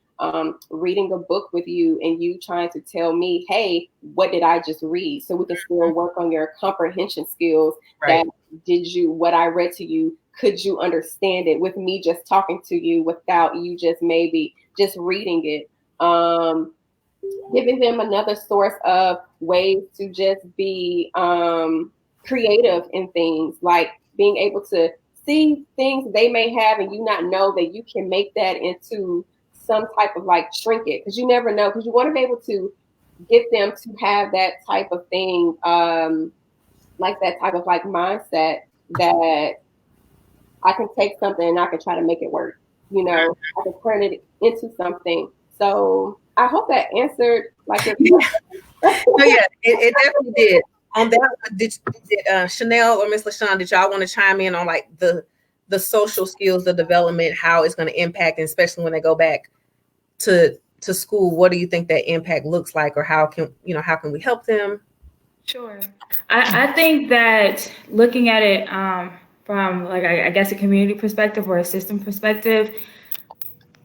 reading a book with you and you trying to tell me, hey, what did I just read? So we can still work on your comprehension skills. That what I read to you could you understand it with me just talking to you without you just maybe just reading it? Giving them another source of ways to just be creative in things, like being able to see things they may have and you not know that you can make that into some type of like trinket, because you never know, because you want to be able to get them to have that type of thing, like that type of like mindset that I can take something and I can try to make it work. You know, I can turn it into something. So I hope that answered like your question. No, yeah, it definitely did. On that, did Chanel or Miss Lashawn, did y'all want to chime in on like the social skills, the development, how it's going to impact, and especially when they go back to school? What do you think that impact looks like, or how can we help them? Sure. I think that looking at it from like I guess a community perspective or a system perspective,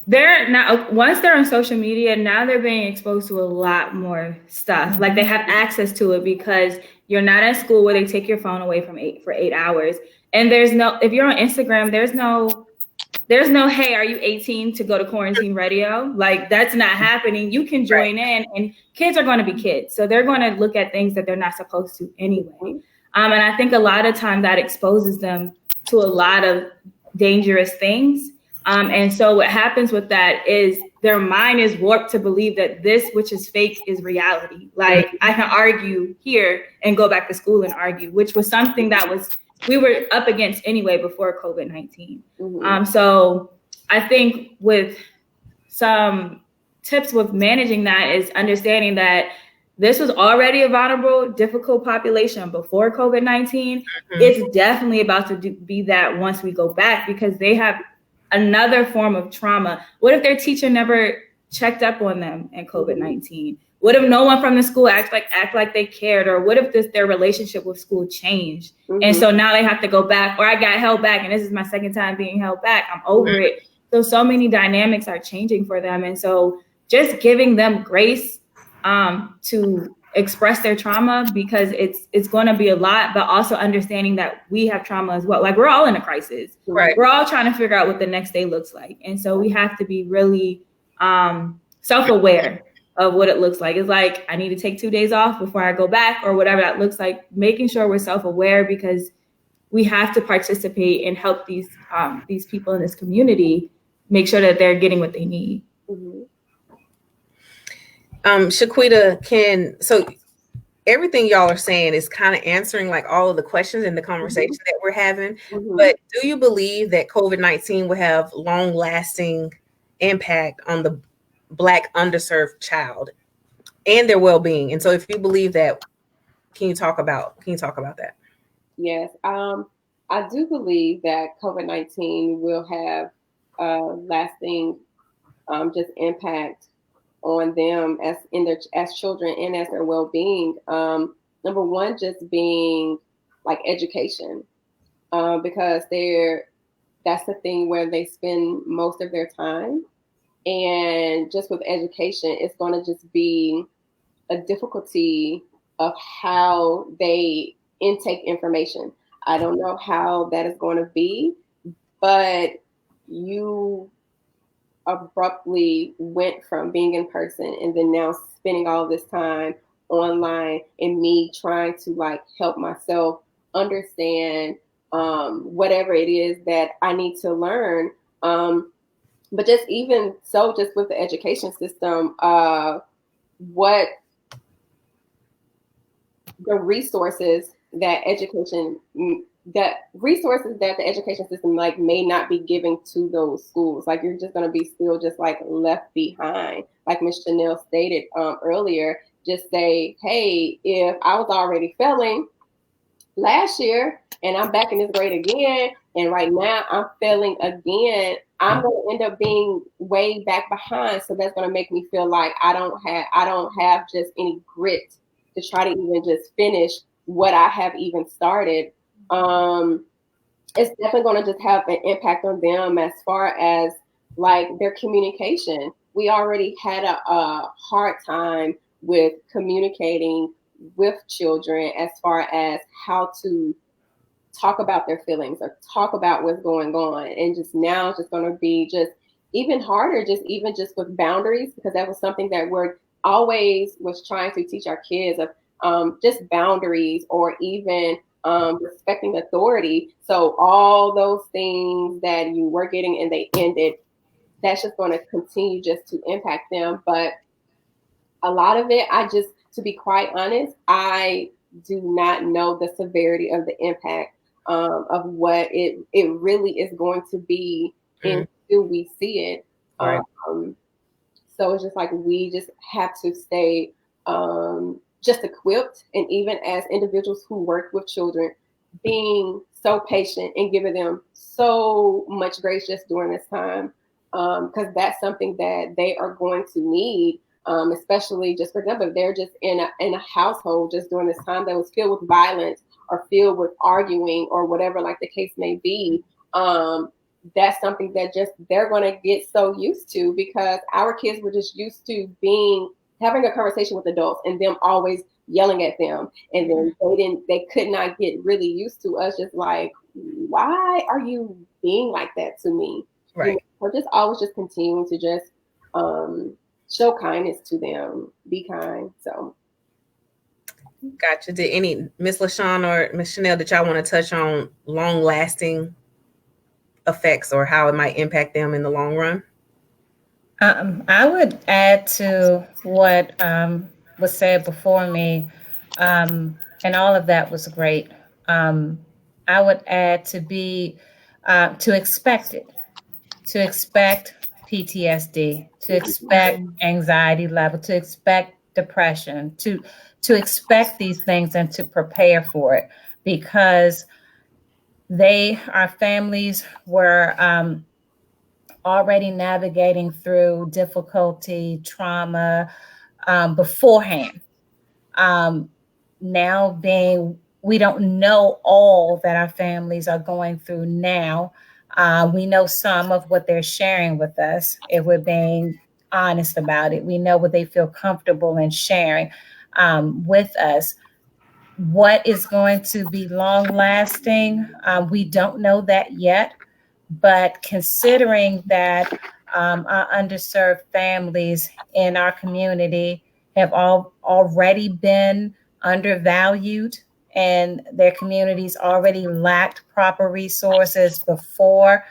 they're now, once they're on social media, now they're being exposed to a lot more stuff. Like they have access to it because you're not at school where they take your phone away for 8 hours. And if you're on Instagram, there's no, hey, are you 18 to go to quarantine radio? Like that's not happening. You can join in, and kids are going to be kids. So they're going to look at things that they're not supposed to anyway. And I think a lot of time that exposes them to a lot of dangerous things. And so what happens with that is their mind is warped to believe that this, which is fake, is reality. Like I can argue here and go back to school and argue, which was something that we were up against anyway before COVID-19. So I think with some tips with managing that is understanding that this was already a vulnerable, difficult population before COVID-19. It's definitely about to be that once we go back, because they have another form of trauma. What if their teacher never checked up on them in COVID-19? What if no one from the school act like they cared? Or what if their relationship with school changed? And so now they have to go back, or I got held back and this is my second time being held back. I'm over it. So many dynamics are changing for them. And so just giving them grace to express their trauma, because it's going to be a lot, but also understanding that we have trauma as well. Like we're all in a crisis. Right. We're all trying to figure out what the next day looks like. And so we have to be really self-aware of what it looks like. It's like, I need to take 2 days off before I go back, or whatever that looks like, making sure we're self-aware, because we have to participate and help these people in this community make sure that they're getting what they need. Shaquita, so everything y'all are saying is kind of answering like all of the questions in the conversation that we're having. But do you believe that COVID-19 will have long-lasting impact on the Black underserved child and their well-being? And so if you believe that, can you talk about that? Yes. I do believe that COVID-19 will have lasting just impact on them as children and as their well-being. Number one, just being like education, because that's the thing where they spend most of their time. And just with education, it's going to just be a difficulty of how they intake information. I don't know how that is going to be, but you abruptly went from being in person and then now spending all this time online, and me trying to like help myself understand whatever it is that I need to learn. But just even so, just with the education system, what the resources that the education system like may not be giving to those schools. Like you're just going to be still just like left behind. Like Ms. Chanel stated earlier, just say, hey, if I was already failing last year and I'm back in this grade again, and right now I'm failing again, I'm going to end up being way back behind. So that's going to make me feel like I don't have just any grit to try to even just finish what I have even started. It's definitely going to just have an impact on them as far as like their communication. We already had a hard time with communicating with children as far as how to talk about their feelings or talk about what's going on. And just now it's just going to be just even harder, just with boundaries, because that was something that we're always was trying to teach our kids of, just boundaries, or even respecting authority. So all those things that you were getting and they ended, that's just going to continue just to impact them. But a lot of it, to be quite honest, I do not know the severity of the impact of what it really is going to be until we see it. Right. So it's just like we just have to stay just equipped, and even as individuals who work with children, being so patient and giving them so much grace just during this time, because that's something that they are going to need. Especially just for example, if they're just in a household just during this time that was filled with violence or filled with arguing or whatever, like the case may be, that's something that just they're going to get so used to, because our kids were just used to having a conversation with adults and them always yelling at them, and then they could not get really used to us just like, why are you being like that to me? Right. You know, so just always just continuing to just show kindness to them, be kind. So gotcha. Did any Miss Lashawn or Miss Chanel, did y'all want to touch on long lasting effects or how it might impact them in the long run? I would add to what was said before me, and all of that was great. I would add to expect it, to expect PTSD, to expect anxiety level, to expect depression, to expect these things and to prepare for it, because our families were already navigating through difficulty, trauma beforehand. Now we don't know all that our families are going through now. We know some of what they're sharing with us if we're being honest about it. We know what they feel comfortable in sharing with us. What is going to be long lasting? We don't know that yet. But considering that our underserved families in our community have already been undervalued, and their communities already lacked proper resources before,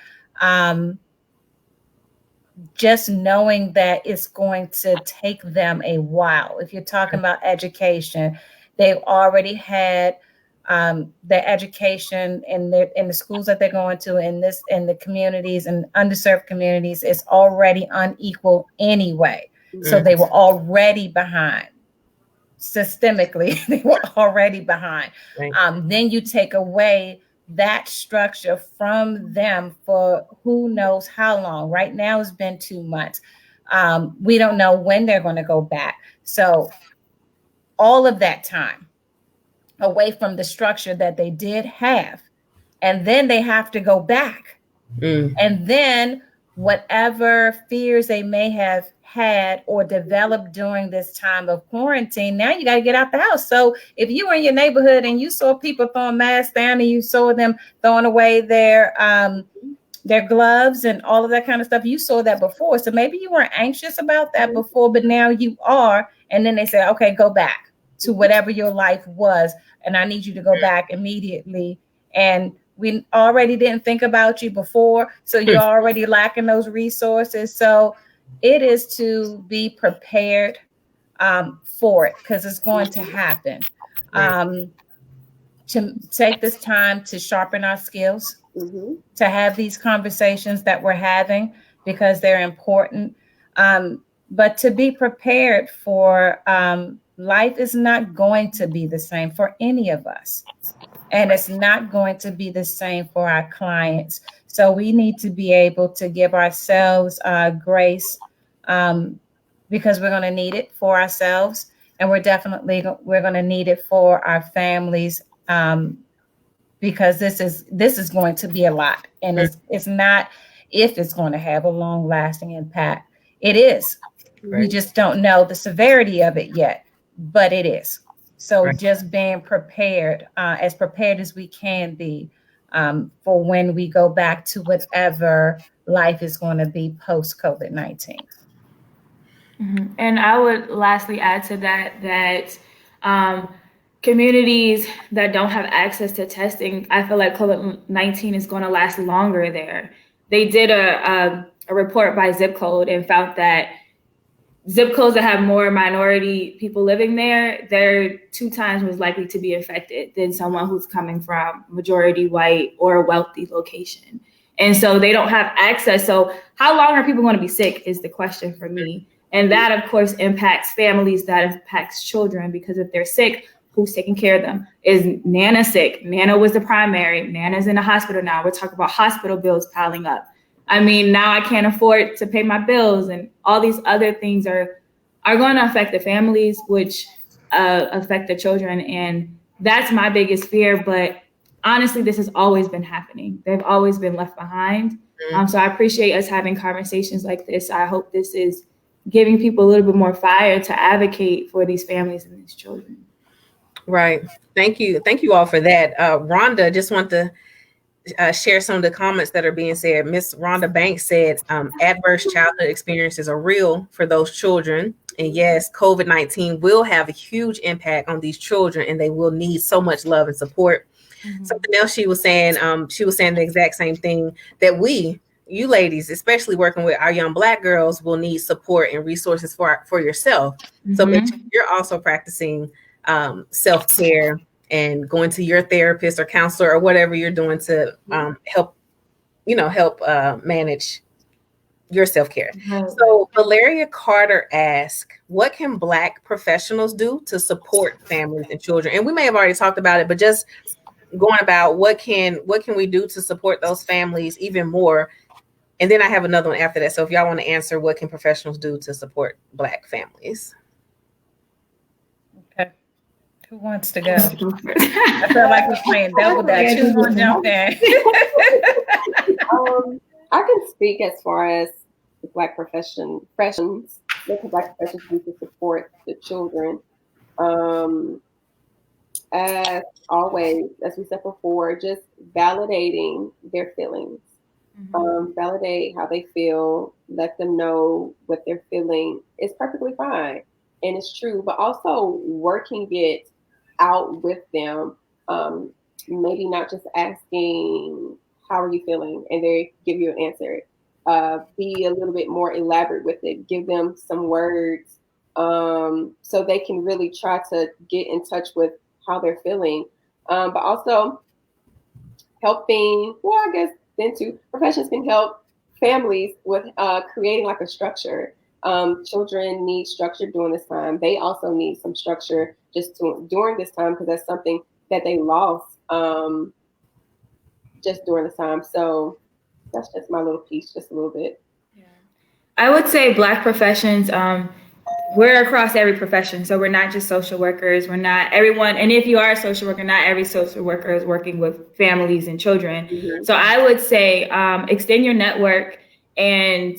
just knowing that it's going to take them a while. If you're talking about education, they've already had their education in the schools that they're going to in the communities and underserved communities is already unequal anyway. So they were already behind. Systemically, they were already behind. Right. Then you take away that structure from them for who knows how long. Right now it's been 2 months. We don't know when they're going to go back. So all of that time away from the structure that they did have, and then they have to go back. And then whatever fears they may have had or developed during this time of quarantine, now you got to get out the house. So if you were in your neighborhood and you saw people throwing masks down and you saw them throwing away their gloves and all of that kind of stuff, you saw that before. So maybe you weren't anxious about that before, but now you are. And then they say, okay, go back to whatever your life was, and I need you to go back immediately. And we already didn't think about you before, so you're already lacking those resources. So it is to be prepared for it, because it's going to happen. To take this time to sharpen our skills, to have these conversations that we're having, because they're important. But to be prepared for life is not going to be the same for any of us. And it's not going to be the same for our clients. So we need to be able to give ourselves grace, because we're going to need it for ourselves. And we're going to need it for our families, because this is going to be a lot. And it's not if it's going to have a long lasting impact. It is. Right. We just don't know the severity of it yet, but it is. So Right. just being prepared as we can be for when we go back to whatever life is going to be post COVID-19. Mm-hmm. And I would lastly add to that communities that don't have access to testing, I feel like COVID-19 is going to last longer there. They did a report by zip code and found that zip codes that have more minority people living there, they're 2 times as likely to be infected than someone who's coming from majority white or a wealthy location. And so they don't have access. So how long are people going to be sick is the question for me. And that, of course, impacts families, that impacts children, because if they're sick, who's taking care of them? Is Nana sick? Nana was the primary. Nana's in the hospital now. We're talking about hospital bills piling up. I mean, now I can't afford to pay my bills, and all these other things are going to affect the families, which affect the children. And that's my biggest fear. But honestly, this has always been happening. They've always been left behind. So I appreciate us having conversations like this. I hope this is giving people a little bit more fire to advocate for these families and these children. Right. Thank you. Thank you all for that. Rhonda, just want to share some of the comments that are being said. Miss Rhonda Banks said, adverse childhood experiences are real for those children. And yes, COVID-19 will have a huge impact on these children, and they will need so much love and support. Mm-hmm. Something else she was saying the exact same thing, that you ladies, especially working with our young Black girls, will need support and resources for yourself. Mm-hmm. So make sure you're also practicing self-care and going to your therapist or counselor or whatever you're doing to help manage your self-care. Mm-hmm. So Valeria Carter asked, what can Black professionals do to support families and children? And we may have already talked about it, but just going about what can we do to support those families even more? And then I have another one after that. So if y'all want to answer, what can professionals do to support Black families? Okay. Who wants to go? I feel like we're playing double dutch. Who's going to jump in? I can speak as far as the Black professions, what the Black professions do to support the children. As always, as we said before, just validating their feelings. Mm-hmm. Validate how they feel, let them know what they're feeling is perfectly fine and it's true, but also working it out with them. Maybe not just asking, how are you feeling? And they give you an answer. Be a little bit more elaborate with it. Give them some words so they can really try to get in touch with how they're feeling. But also helping, I guess, then too, professions can help families with creating like a structure. Children need structure during this time. They also need some structure during this time, because that's something that they lost just during this time. So that's just my little piece, just a little bit. Yeah. I would say Black professions, we're across every profession. So we're not just social workers. We're not everyone. And if you are a social worker, not every social worker is working with families and children. Mm-hmm. So I would say extend your network. And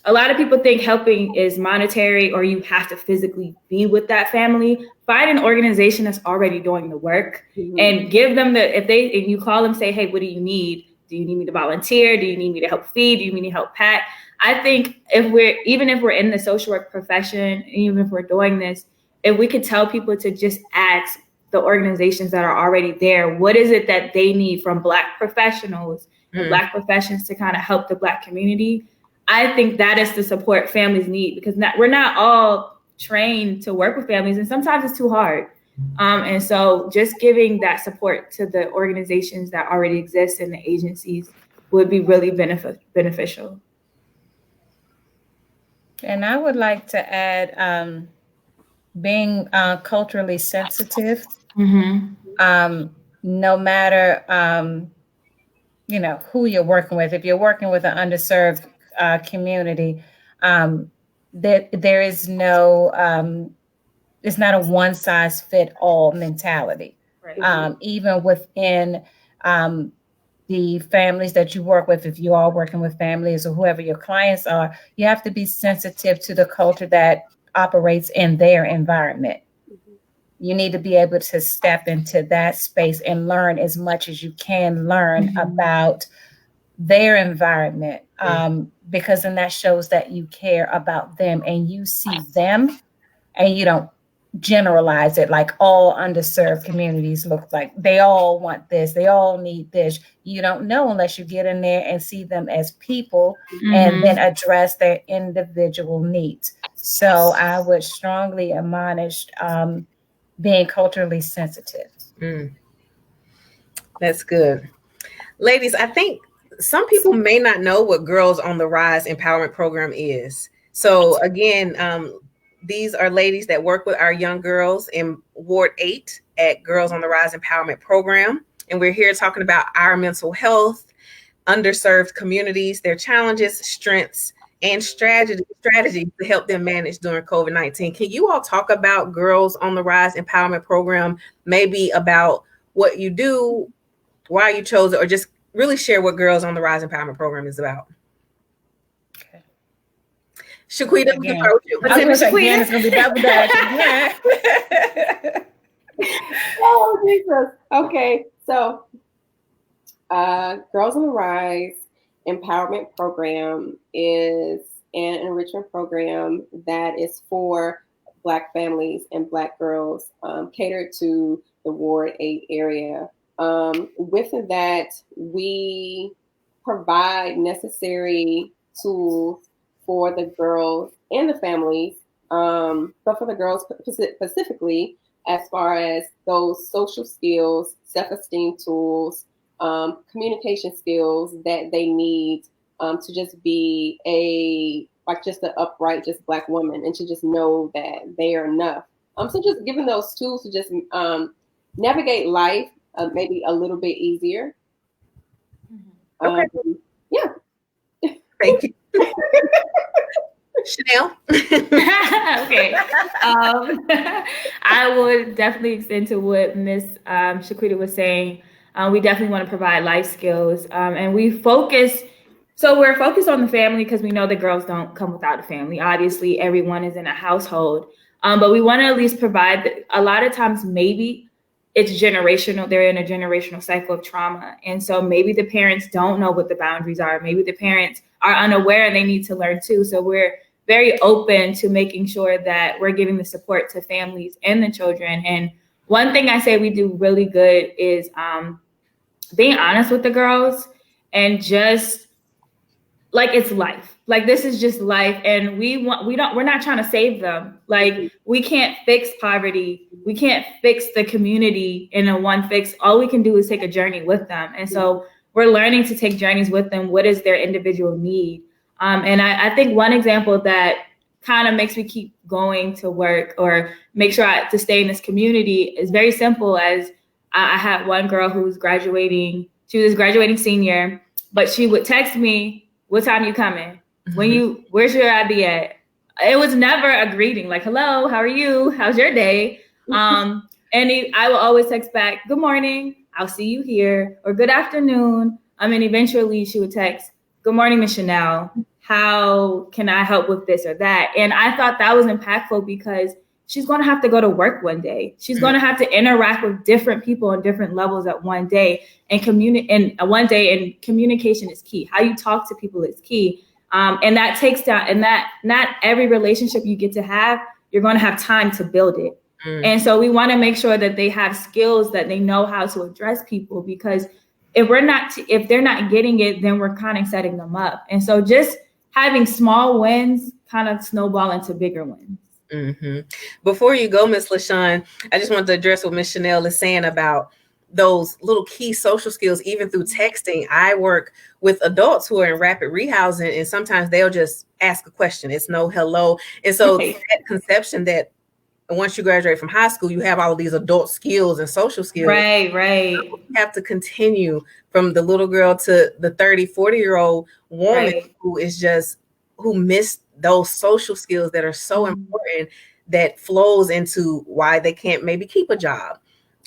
a lot of people think helping is monetary or you have to physically be with that family. Find an organization that's already doing the work. Mm-hmm. And give them if you call them, say, hey, what do you need? Do you need me to volunteer? Do you need me to help feed? Do you need me to help pack? I think if we're in the social work profession, even if we're doing this, if we could tell people to just ask the organizations that are already there, what is it that they need from Black professionals and Black professions to kind of help the Black community? I think that is the support families need, because we're not all trained to work with families, and sometimes it's too hard. And so just giving that support to the organizations that already exist and the agencies would be really beneficial. And I would like to add being culturally sensitive, mm-hmm. No matter, who you're working with. If you're working with an underserved community, there is no, it's not a one size fit all mentality. Right. Even within the families that you work with, if you are working with families or whoever your clients are, you have to be sensitive to the culture that operates in their environment. Mm-hmm. You need to be able to step into that space and learn as much as you can learn about their environment, because then that shows that you care about them and you see them, and you don't generalize it like all underserved communities look like. They all want this, they all need this. You don't know unless you get in there and see them as people and then address their individual needs. So I would strongly admonish being culturally sensitive. That's good. Ladies, I think some people may not know what Girls on the Rise Empowerment Program is. So again, these are ladies that work with our young girls in Ward 8 at Girls on the Rise Empowerment Program. And we're here talking about our mental health, underserved communities, their challenges, strengths, and strategies to help them manage during COVID-19. Can you all talk about Girls on the Rise Empowerment Program, maybe about what you do, why you chose it, or just really share what Girls on the Rise Empowerment Program is about? Okay. Shaquita, we can start with you. Again, it's going to be double dash. Oh, Jesus. Okay. So, Girls on the Rise Empowerment Program is an enrichment program that is for Black families and Black girls, catered to the Ward 8 area. With that, we provide necessary tools for the girls and the families, but for the girls specifically, as far as those social skills, self-esteem tools, communication skills that they need to just be just an upright, just Black woman, and to just know that they are enough. So just giving those tools to just navigate life maybe a little bit easier. Okay. Yeah. Thank you. Chanel. Okay. I would definitely extend to what Miss Shaquita was saying. We definitely want to provide life skills, and we're focused on the family because we know the girls don't come without a family. Obviously, everyone is in a household, but we want to at least provide. A lot of times, maybe it's generational. They're in a generational cycle of trauma, and so maybe the parents don't know what the boundaries are. Maybe the parents are unaware and they need to learn too. So we're very open to making sure that we're giving the support to families and the children. And one thing I say we do really good is being honest with the girls and just like it's life. Like this is just life, and we're not trying to save them. Like we can't fix poverty. We can't fix the community in a one fix. All we can do is take a journey with them. And so we're learning to take journeys with them. What is their individual need? And I think one example that kind of makes me keep going to work or make sure to stay in this community is very simple. As I had one girl who was graduating. She was graduating senior, but she would text me, "What time you coming? Where's your ID at?" It was never a greeting like, "Hello, how are you? How's your day?" I will always text back, "Good morning, I'll see you here," or "Good afternoon." And eventually she would text, "Good morning, Ms. Chanel. How can I help with this or that?" And I thought that was impactful because she's going to have to go to work one day. She's going to have to interact with different people on different levels at one day, and communication is key. How you talk to people is key. And that takes time, and that not every relationship you get to have, you're going to have time to build it. And so we want to make sure that they have skills, that they know how to address people, because if they're not getting it, then we're kind of setting them up. And so just having small wins kind of snowball into bigger wins. Before you go, Miss Lashawn, I just wanted to address what Miss Chanel is saying about those little key social skills, even through texting. I work with adults who are in rapid rehousing, and sometimes they'll just ask a question. It's no hello. And so that conception that once you graduate from high school, you have all of these adult skills and social skills. Right. You have to continue from the little girl to the 30, 40-year-old woman who missed those social skills that are so important, that flows into why they can't maybe keep a job,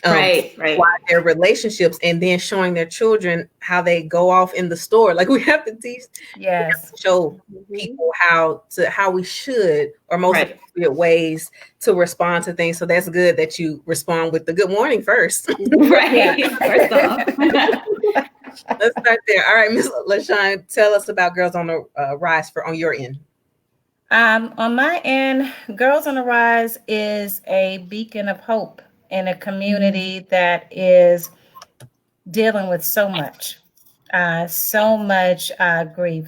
Right. why their relationships, and then showing their children how they go off in the store. Like we have to teach, Yes. show people how we should, or most Right. appropriate ways to respond to things. So that's good that you respond with the good morning first. Right. First off. Let's start there. All right, Ms. Lashawn, tell us about Girls on the Rise on your end. On my end, Girls on the Rise is a beacon of hope in a community that is dealing with so much grief,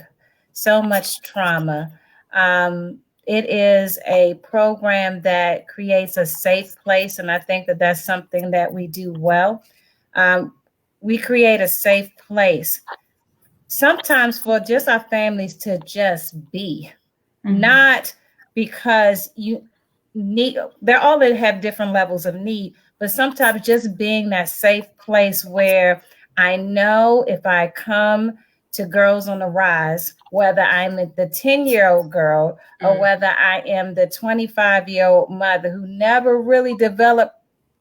so much trauma. It is a program that creates a safe place, and I think that that's something that we do well. We create a safe place, sometimes for just our families to just be, not because you need, they're all that have different levels of need, but sometimes just being that safe place where I know if I come to Girls on the Rise, whether I'm the 10-year-old girl or whether I am the 25-year-old mother who never really developed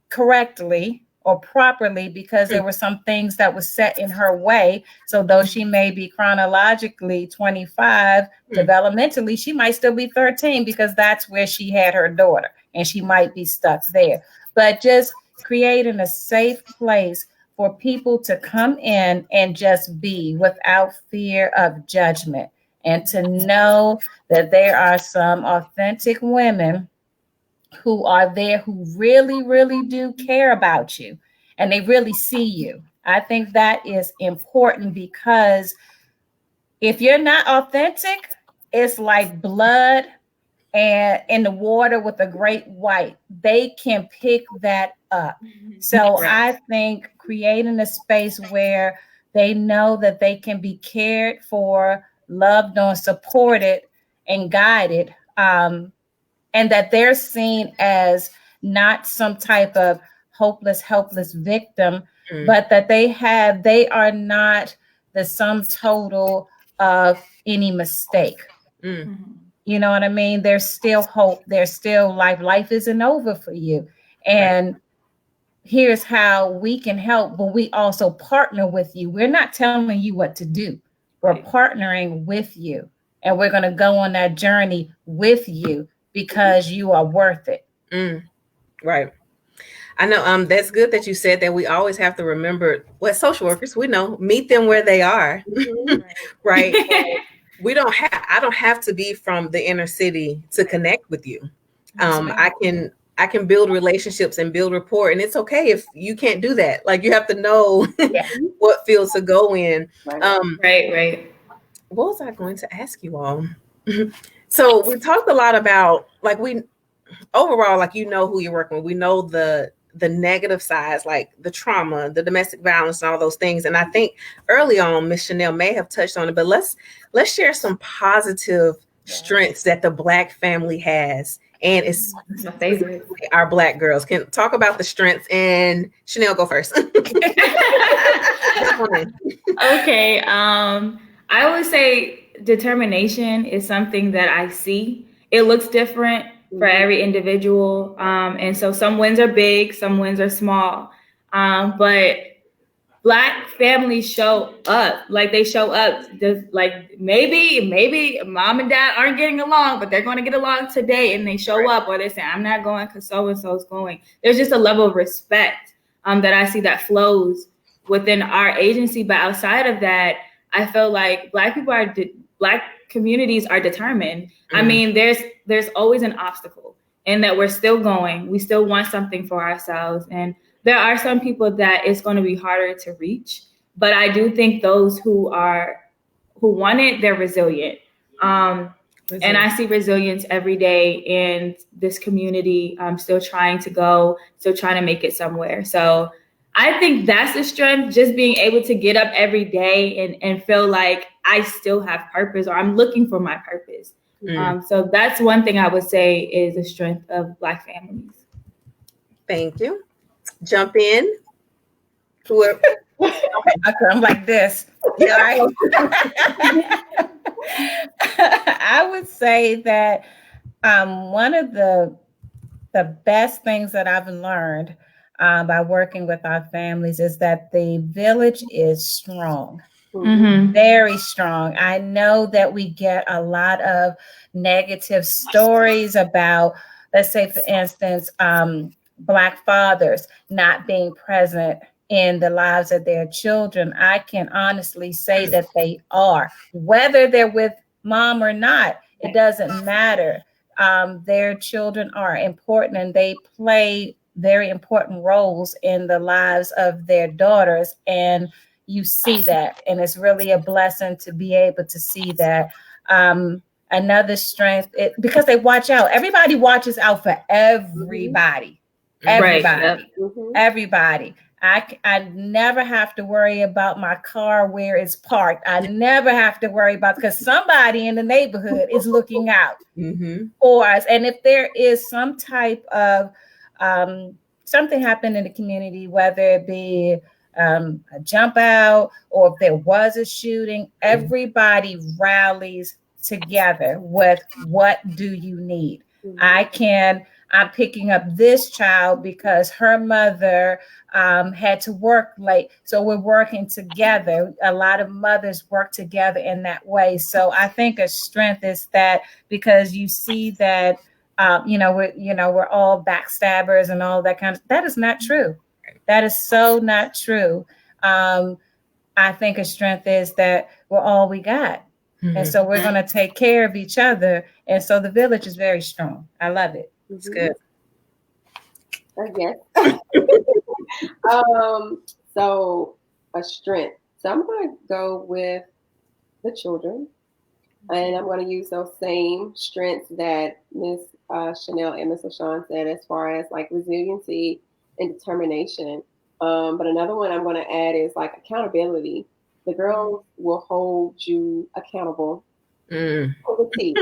correctly or properly because there were some things that was set in her way. So though she may be chronologically 25, developmentally, she might still be 13 because that's where she had her daughter and she might be stuck there. But just creating a safe place for people to come in and just be without fear of judgment, and to know that there are some authentic women who are there who really, really do care about you and they really see you. I think that is important because if you're not authentic, it's like blood and in the water with a great white. They can pick that up. So I think creating a space where they know that they can be cared for, loved on, supported, and guided, and that they're seen as not some type of hopeless, helpless victim, but that they are not the sum total of any mistake. You know what I mean? There's still hope. There's still life. Life isn't over for you. And here's how we can help, but we also partner with you. We're not telling you what to do. We're partnering with you. And we're going to go on that journey with you because you are worth it. Right. I know that's good that you said that. We always have to remember what social workers, we know, meet them where they are. Right. I don't have to be from the inner city to connect with you. I can build relationships and build rapport, and it's okay if you can't do that. Like you have to know what fields to go in. Right. What was I going to ask you all? So we talked a lot about overall, like, you know who you're working with. We know the negative sides, like the trauma, the domestic violence, and all those things. And I think early on, Ms. Chanel may have touched on it, but let's share some positive strengths that the Black family has. And it's my favorite. Our Black girls can talk about the strengths. And Chanel, go first. Okay. I would say determination is something that I see. It looks different for every individual. And so some wins are big, some wins are small. But Black families show up. Like they show up, like maybe mom and dad aren't getting along, but they're going to get along today, and they show up, or they say, I'm not going because so-and-so's going. There's just a level of respect that I see that flows within our agency. But outside of that, I feel like Black communities are determined. I mean, there's always an obstacle, and that we're still going. We still want something for ourselves. And there are some people that it's going to be harder to reach, but I do think those who want it, they're resilient. And I see resilience every day in this community. I'm still trying to make it somewhere. So I think that's the strength, just being able to get up every day and feel like I still have purpose, or I'm looking for my purpose. So that's one thing I would say is the strength of Black families. Thank you. Jump in. Whoever. I'm like this. Right? I would say that one of the best things that I've learned by working with our families is that the village is strong. Mhm. Very strong. I know that we get a lot of negative stories about, let's say, for instance, Black fathers not being present in the lives of their children. I can honestly say that they are, whether they're with mom or not, it doesn't matter. Their children are important and they play very important roles in the lives of their daughters. And you see that. And it's really a blessing to be able to see that. Another strength, because they watch out. Everybody watches out for everybody. Everybody. Mhm. Everybody. I never have to worry about my car where it's parked. I never have to worry about, because somebody in the neighborhood is looking out for us. And if there is some type of something happened in the community, whether it be a jump out or if there was a shooting, everybody rallies together with what do you need? I'm picking up this child because her mother had to work late. So we're working together. A lot of mothers work together in that way. So I think a strength is that, because you see that, we're all backstabbers and all that kind of, that is not true. That is so not true. I think a strength is that we're all we got. And so we're going to take care of each other. And so the village is very strong. I love it. It's good. Yes. So a strength. So I'm going to go with the children, and I'm going to use those same strengths that Ms. Chanel and Ms. Lashawn said, as far as like resiliency and determination. But another one I'm going to add is like accountability. The girls will hold you accountable for the T.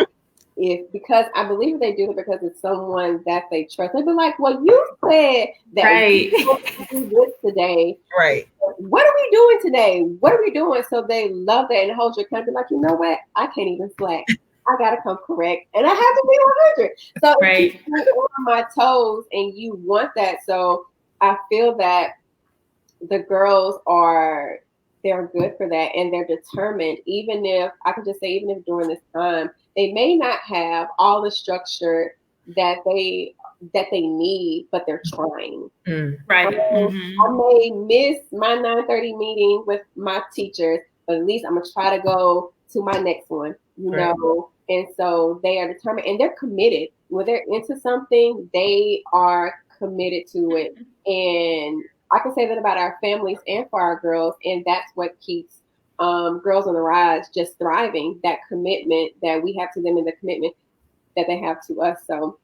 Because I believe they do it because it's someone that they trust. They'll be like, well, you said that we do this today. Right. What are we doing today? What are we doing? So they love that and hold your accountable. Like, you know what? I can't even slack. I got to come correct. And I have to be 100. So if you're on my toes and you want that. So I feel that the girls they're good for that, and they're determined. Even if during this time they may not have all the structure that they need, but they're trying. Right. I may miss my 9:30 meeting with my teachers, but at least I'm gonna try to go to my next one. You know, and so they are determined and they're committed. When they're into something, they are committed to it. And I can say that about our families and for our girls, and that's what keeps Girls on the Rise just thriving. That commitment that we have to them and the commitment that they have to us. So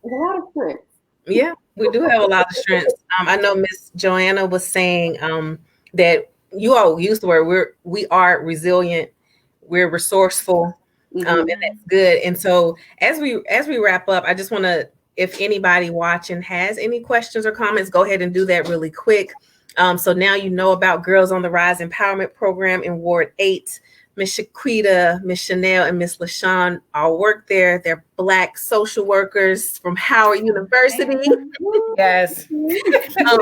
there's a lot of strengths. Yeah, we do have a lot of strengths. I know Miss Joanna was saying that you all use the word we are resilient, we're resourceful, and that's good. And so as we wrap up, I just want to, if anybody watching has any questions or comments, go ahead and do that really quick. So now you know about Girls on the Rise Empowerment Program in Ward 8. Miss Shaquita, Miss Chanel, and Miss Lashawn all work there. They're Black social workers from Howard University. Yes. So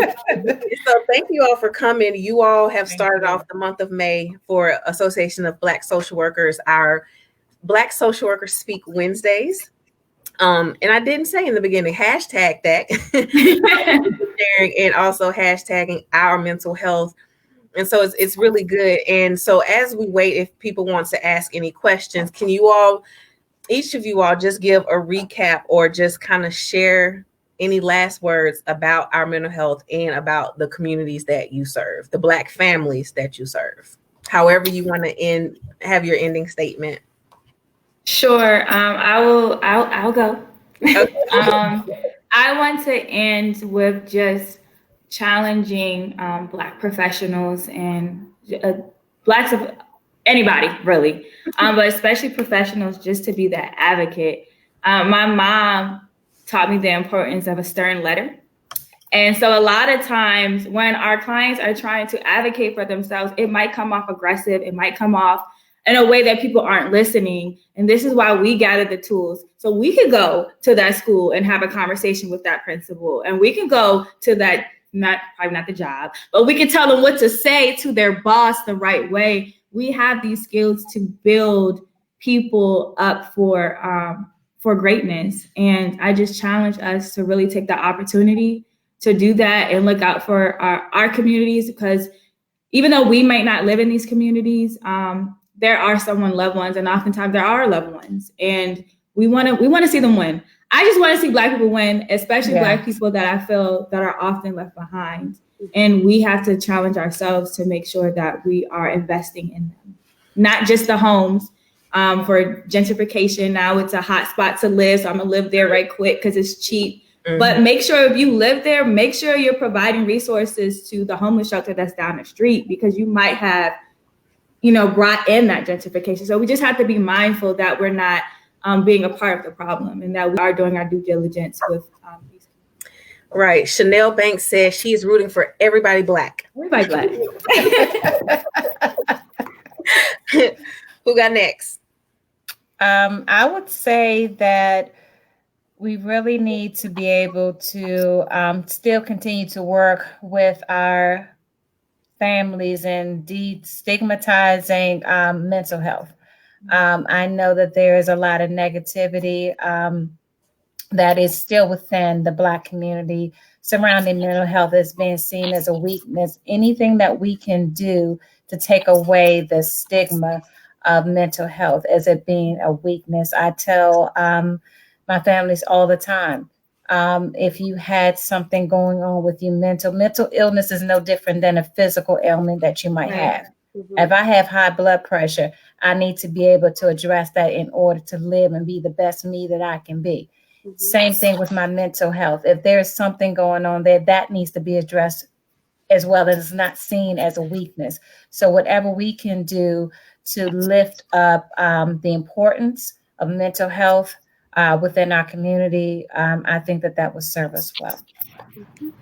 thank you all for coming. You all have started off the month of May for Association of Black Social Workers, our Black Social Workers Speak Wednesdays. And I didn't say in the beginning, hashtag that, and also hashtagging our mental health. And so it's really good. And so as we wait, if people want to ask any questions, can you all, each of you all, just give a recap or just kind of share any last words about our mental health and about the communities that you serve, the Black families that you serve, however you want to have your ending statement. Sure. I'll go. Okay. I want to end with just challenging Black professionals and Blacks of anybody really, but especially professionals, just to be that advocate. My mom taught me the importance of a stern letter. And so a lot of times when our clients are trying to advocate for themselves, it might come off aggressive. It might come off in a way that people aren't listening. And this is why we gathered the tools. So we could go to that school and have a conversation with that principal. And we can go to that, probably not the job, but we can tell them what to say to their boss the right way. We have these skills to build people up for greatness. And I just challenge us to really take the opportunity to do that and look out for our communities, because even though we might not live in these communities, there are someone loved ones, and oftentimes there are loved ones, and we want to see them win. I just want to see Black people win, especially Black people that I feel that are often left behind. And we have to challenge ourselves to make sure that we are investing in them, not just the homes. For gentrification, now it's a hot spot to live, so I'm gonna live there right quick because it's cheap. But make sure if you live there, make sure you're providing resources to the homeless shelter that's down the street, because you might have, brought in that gentrification. So we just have to be mindful that we're not being a part of the problem, and that we are doing our due diligence with these. Right. Chanel Banks says she is rooting for everybody Black. Everybody Black. Who got next? I would say that we really need to be able to still continue to work with our families and destigmatizing mental health. I know that there is a lot of negativity that is still within the Black community surrounding mental health as being seen as a weakness. Anything that we can do to take away the stigma of mental health as it being a weakness. I tell my families all the time, if you had something going on with you, mental illness is no different than a physical ailment that you might have. If I have high blood pressure, I need to be able to address that in order to live and be the best me that I can be. Same thing with my mental health. If there's something going on there, that needs to be addressed as well, as it's not seen as a weakness. So whatever we can do to lift up the importance of mental health within our community, I think that would serve us well.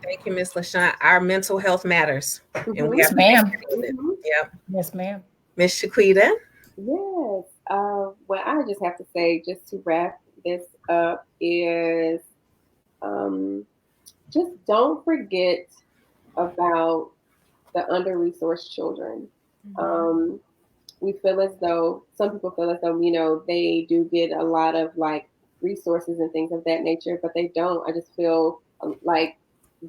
Thank you, Ms. Lashawn. Our mental health matters. And we Yes, have ma'am. Yep. Yes, ma'am. Ms. Shaquita? Yes. What I just have to say, just to wrap this up, is just don't forget about the under-resourced children. We feel as though, some people feel as though, they do get a lot of resources and things of that nature, but they don't. I just feel like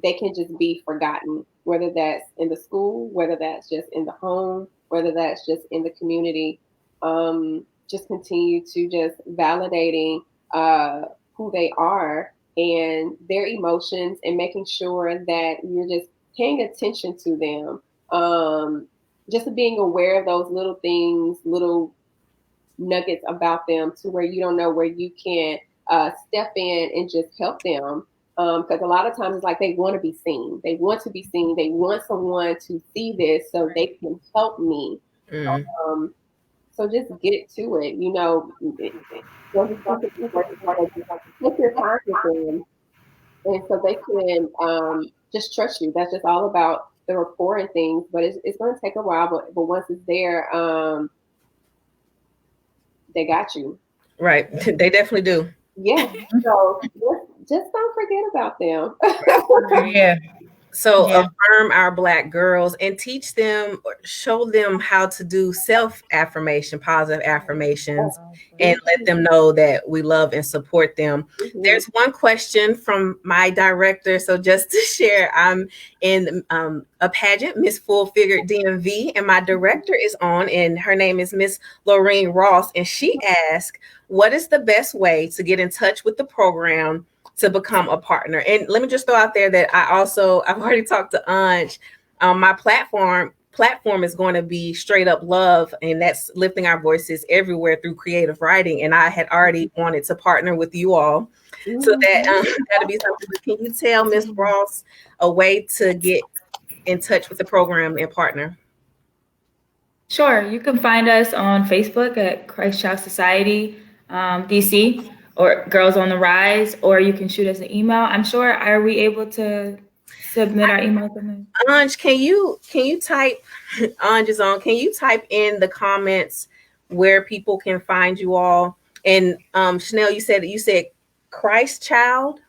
they can just be forgotten, whether that's in the school, whether that's just in the home, whether that's just in the community. Just continue to just validating who they are and their emotions, and making sure that you're just paying attention to them. Just being aware of those little things, little nuggets about them, to where you don't know where you can step in and just help them. Because a lot of times it's they want to be seen. They want to be seen. They want someone to see this so they can help me. So just get to it. Don't just want to be working hard. Take your time with them, and so they can just trust you. That's just all about the rapport and things. But it's going to take a while. But once it's there, they got you. Right. They definitely do. Yeah. So just don't forget about them. Yeah. So affirm our Black girls and teach them, show them how to do self-affirmation, positive affirmations, and let them know that we love and support them. There's one question from my director. So just to share, I'm in a pageant, Miss Full Figured DMV, and my director is on, and her name is Miss Lorraine Ross. And she asked, what is the best way to get in touch with the program to become a partner? And let me just throw out there that I've already talked to Anj. My platform is going to be Straight Up Love, and that's lifting our voices everywhere through creative writing. And I had already wanted to partner with you all. So that'll be something. Can you tell Ms. Ross a way to get in touch with the program and partner? Sure. You can find us on Facebook at Christ Child Society, DC, or Girls on the Rise, or you can shoot us an email. I'm sure, are we able to submit our email? Anj, can you type, Anj is on, can you type in the comments where people can find you all. And Chanel, you said Christ Child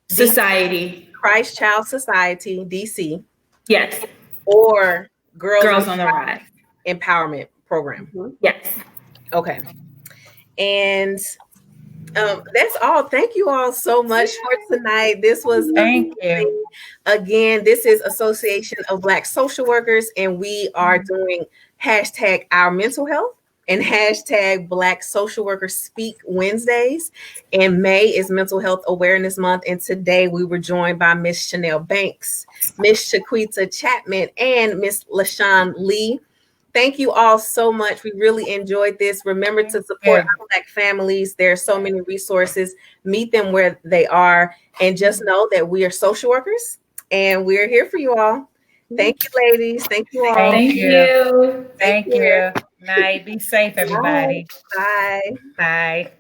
Society. Christ Child Society, DC. Yes. Or Girls on the Rise Empowerment Program. Yes. Okay. And that's all. Thank you all so much for tonight. This was Thank you. Again, this is Association of Black Social Workers, and we are doing hashtag Our Mental Health and hashtag Black Social Workers Speak Wednesdays. And May is Mental Health Awareness Month. And today we were joined by Miss Chanel Banks, Miss Shaquita Chapman, and Miss Lashawn Leigh. Thank you all so much. We really enjoyed this. Remember to support our Black families. There are so many resources. Meet them where they are. And just know that we are social workers and we're here for you all. Thank you, ladies. Thank you all. Thank you. Thank you. Night. Be safe, everybody. Bye. Bye.